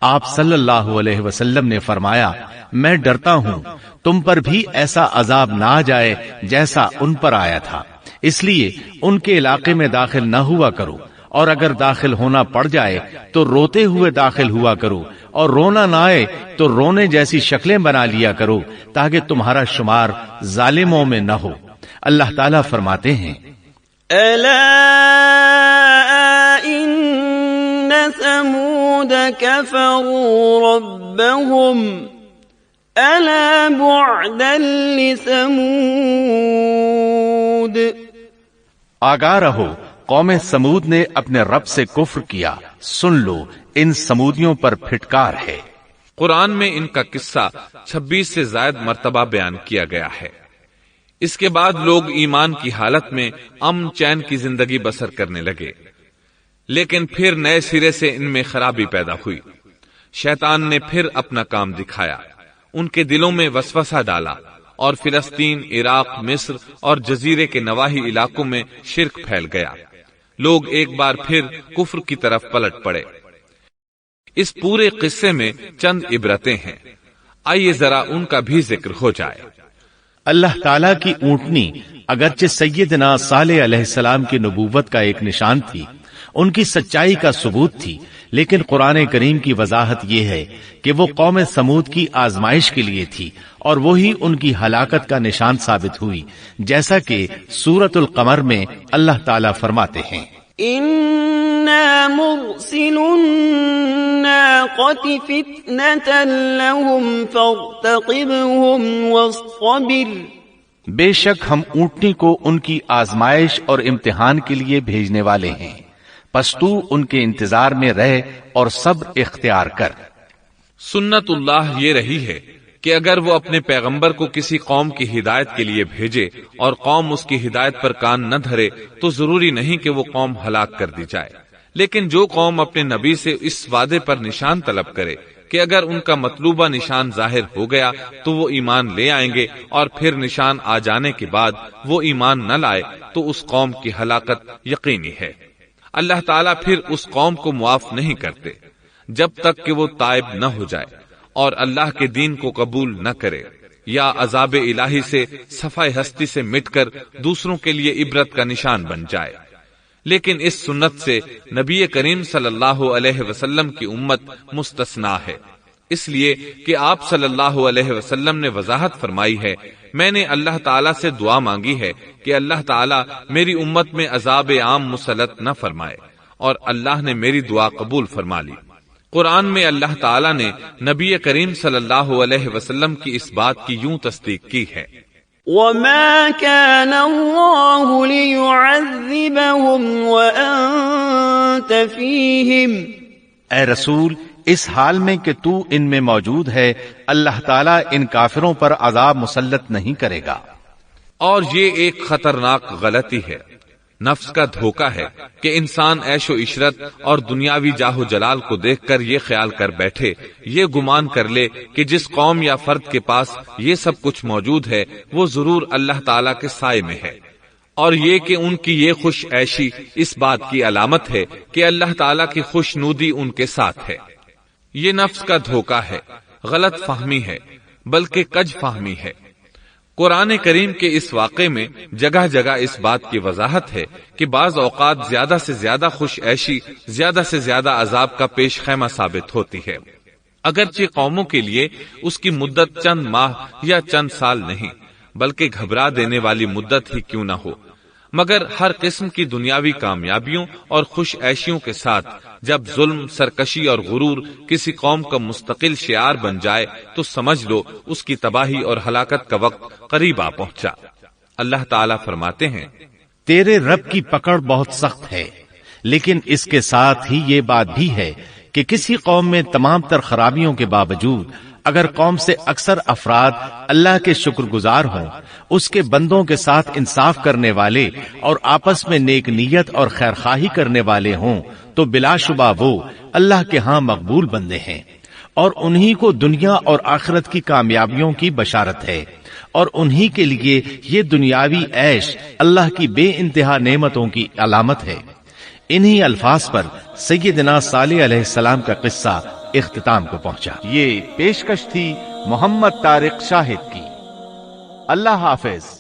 آپ صلی اللہ علیہ وسلم نے فرمایا، میں ڈرتا ہوں تم پر بھی ایسا عذاب نہ آ جائے جیسا ان پر آیا تھا، اس لیے ان کے علاقے میں داخل نہ ہوا کرو، اور اگر داخل ہونا پڑ جائے تو روتے ہوئے داخل ہوا کرو، اور رونا نہ آئے تو رونے جیسی شکلیں بنا لیا کرو تاکہ تمہارا شمار ظالموں میں نہ ہو۔ اللہ تعالیٰ فرماتے ہیں، ألا إن ثمود كفروا ربهم ألا بعدا لثمود۔ آگاہ رہو، قوم سمود نے اپنے رب سے کفر کیا، سن لو ان سمودیوں پر پھٹکار ہے۔ قرآن میں ان کا قصہ 26 سے زائد مرتبہ بیان کیا گیا ہے۔ اس کے بعد لوگ ایمان کی حالت میں امن چین کی زندگی بسر کرنے لگے، لیکن پھر نئے سرے سے ان میں خرابی پیدا ہوئی۔ شیطان نے پھر اپنا کام دکھایا، ان کے دلوں میں وسوسہ ڈالا اور فلسطین، عراق، مصر اور جزیرے کے نواحی علاقوں میں شرک پھیل گیا۔ لوگ ایک بار پھر کفر کی طرف پلٹ پڑے۔ اس پورے قصے میں چند عبرتیں ہیں، آئیے ذرا ان کا بھی ذکر ہو جائے۔ اللہ تعالیٰ کی اونٹنی اگرچہ سیدنا صالح علیہ السلام کی نبوت کا ایک نشان تھی، ان کی سچائی کا ثبوت تھی، لیکن قرآن کریم کی وضاحت یہ ہے کہ وہ قوم سمود کی آزمائش کے لیے تھی اور وہی ان کی ہلاکت کا نشان ثابت ہوئی، جیسا کہ سورۃ القمر میں اللہ تعالیٰ فرماتے ہیں، إِنَّا مُرْسِلُ النَّاقَةِ فِتْنَةً لَهُمْ فَارْتَقِبْهُمْ وَاصْطَبِرْ۔ بے شک ہم اونٹنی کو ان کی آزمائش اور امتحان کے لیے بھیجنے والے ہیں، پس تو ان کے انتظار میں رہ اور صبر اختیار کر۔ سنت اللہ یہ رہی ہے کہ اگر وہ اپنے پیغمبر کو کسی قوم کی ہدایت کے لیے بھیجے اور قوم اس کی ہدایت پر کان نہ دھرے تو ضروری نہیں کہ وہ قوم ہلاک کر دی جائے، لیکن جو قوم اپنے نبی سے اس وعدے پر نشان طلب کرے کہ اگر ان کا مطلوبہ نشان ظاہر ہو گیا تو وہ ایمان لے آئیں گے، اور پھر نشان آ جانے کے بعد وہ ایمان نہ لائے تو اس قوم کی ہلاکت یقینی ہے۔ اللہ تعالیٰ پھر اس قوم کو معاف نہیں کرتے جب تک کہ وہ تائب نہ ہو جائے اور اللہ کے دین کو قبول نہ کرے، یا عذاب الہی سے صفائے ہستی سے مٹ کر دوسروں کے لیے عبرت کا نشان بن جائے۔ لیکن اس سنت سے نبی کریم صلی اللہ علیہ وسلم کی امت مستثنا ہے، اس لیے کہ آپ صلی اللہ علیہ وسلم نے وضاحت فرمائی ہے، میں نے اللہ تعالیٰ سے دعا مانگی ہے کہ اللہ تعالیٰ میری امت میں عذاب عام مسلط نہ فرمائے، اور اللہ نے میری دعا قبول فرما لی۔ قرآن میں اللہ تعالیٰ نے نبی کریم صلی اللہ علیہ وسلم کی اس بات کی یوں تصدیق کی ہے، وَمَا كَانَ اللَّهُ لِيُعَذِّبَهُمْ وَأَنْتَ فِيهِمْ۔ اے رسول، اس حال میں کہ تو ان میں موجود ہے، اللہ تعالیٰ ان کافروں پر عذاب مسلط نہیں کرے گا۔ اور یہ ایک خطرناک غلطی ہے، نفس کا دھوکہ ہے کہ انسان عیش و عشرت اور دنیاوی جاہ و جلال کو دیکھ کر یہ خیال کر بیٹھے، یہ گمان کر لے کہ جس قوم یا فرد کے پاس یہ سب کچھ موجود ہے وہ ضرور اللہ تعالیٰ کے سائے میں ہے، اور یہ کہ ان کی یہ خوش عیشی اس بات کی علامت ہے کہ اللہ تعالیٰ کی خوشنودی ان کے ساتھ ہے۔ یہ نفس کا دھوکہ ہے، غلط فہمی ہے، بلکہ کج فہمی ہے۔ قرآن کریم کے اس واقعے میں جگہ جگہ اس بات کی وضاحت ہے کہ بعض اوقات زیادہ سے زیادہ خوش عیشی زیادہ سے زیادہ عذاب کا پیش خیمہ ثابت ہوتی ہے، اگرچہ قوموں کے لیے اس کی مدت چند ماہ یا چند سال نہیں بلکہ گھبرا دینے والی مدت ہی کیوں نہ ہو، مگر ہر قسم کی دنیاوی کامیابیوں اور خوش عیشیوں کے ساتھ جب ظلم، سرکشی اور غرور کسی قوم کا مستقل شعار بن جائے تو سمجھ لو اس کی تباہی اور ہلاکت کا وقت قریب آ پہنچا۔ اللہ تعالیٰ فرماتے ہیں، تیرے رب کی پکڑ بہت سخت ہے، لیکن اس کے ساتھ ہی یہ بات بھی ہے کہ کسی قوم میں تمام تر خرابیوں کے باوجود اگر قوم سے اکثر افراد اللہ کے شکر گزار ہوں، اس کے بندوں کے ساتھ انصاف کرنے والے اور آپس میں نیک نیت اور خیر خواہی کرنے والے ہوں تو بلا شبہ وہ اللہ کے ہاں مقبول بندے ہیں، اور انہی کو دنیا اور آخرت کی کامیابیوں کی بشارت ہے، اور انہی کے لیے یہ دنیاوی عیش اللہ کی بے انتہا نعمتوں کی علامت ہے۔ انہی الفاظ پر سیدنا صالح علیہ السلام کا قصہ اختتام کو پہنچا۔ یہ پیشکش تھی محمد طارق شاہد کی۔ اللہ حافظ۔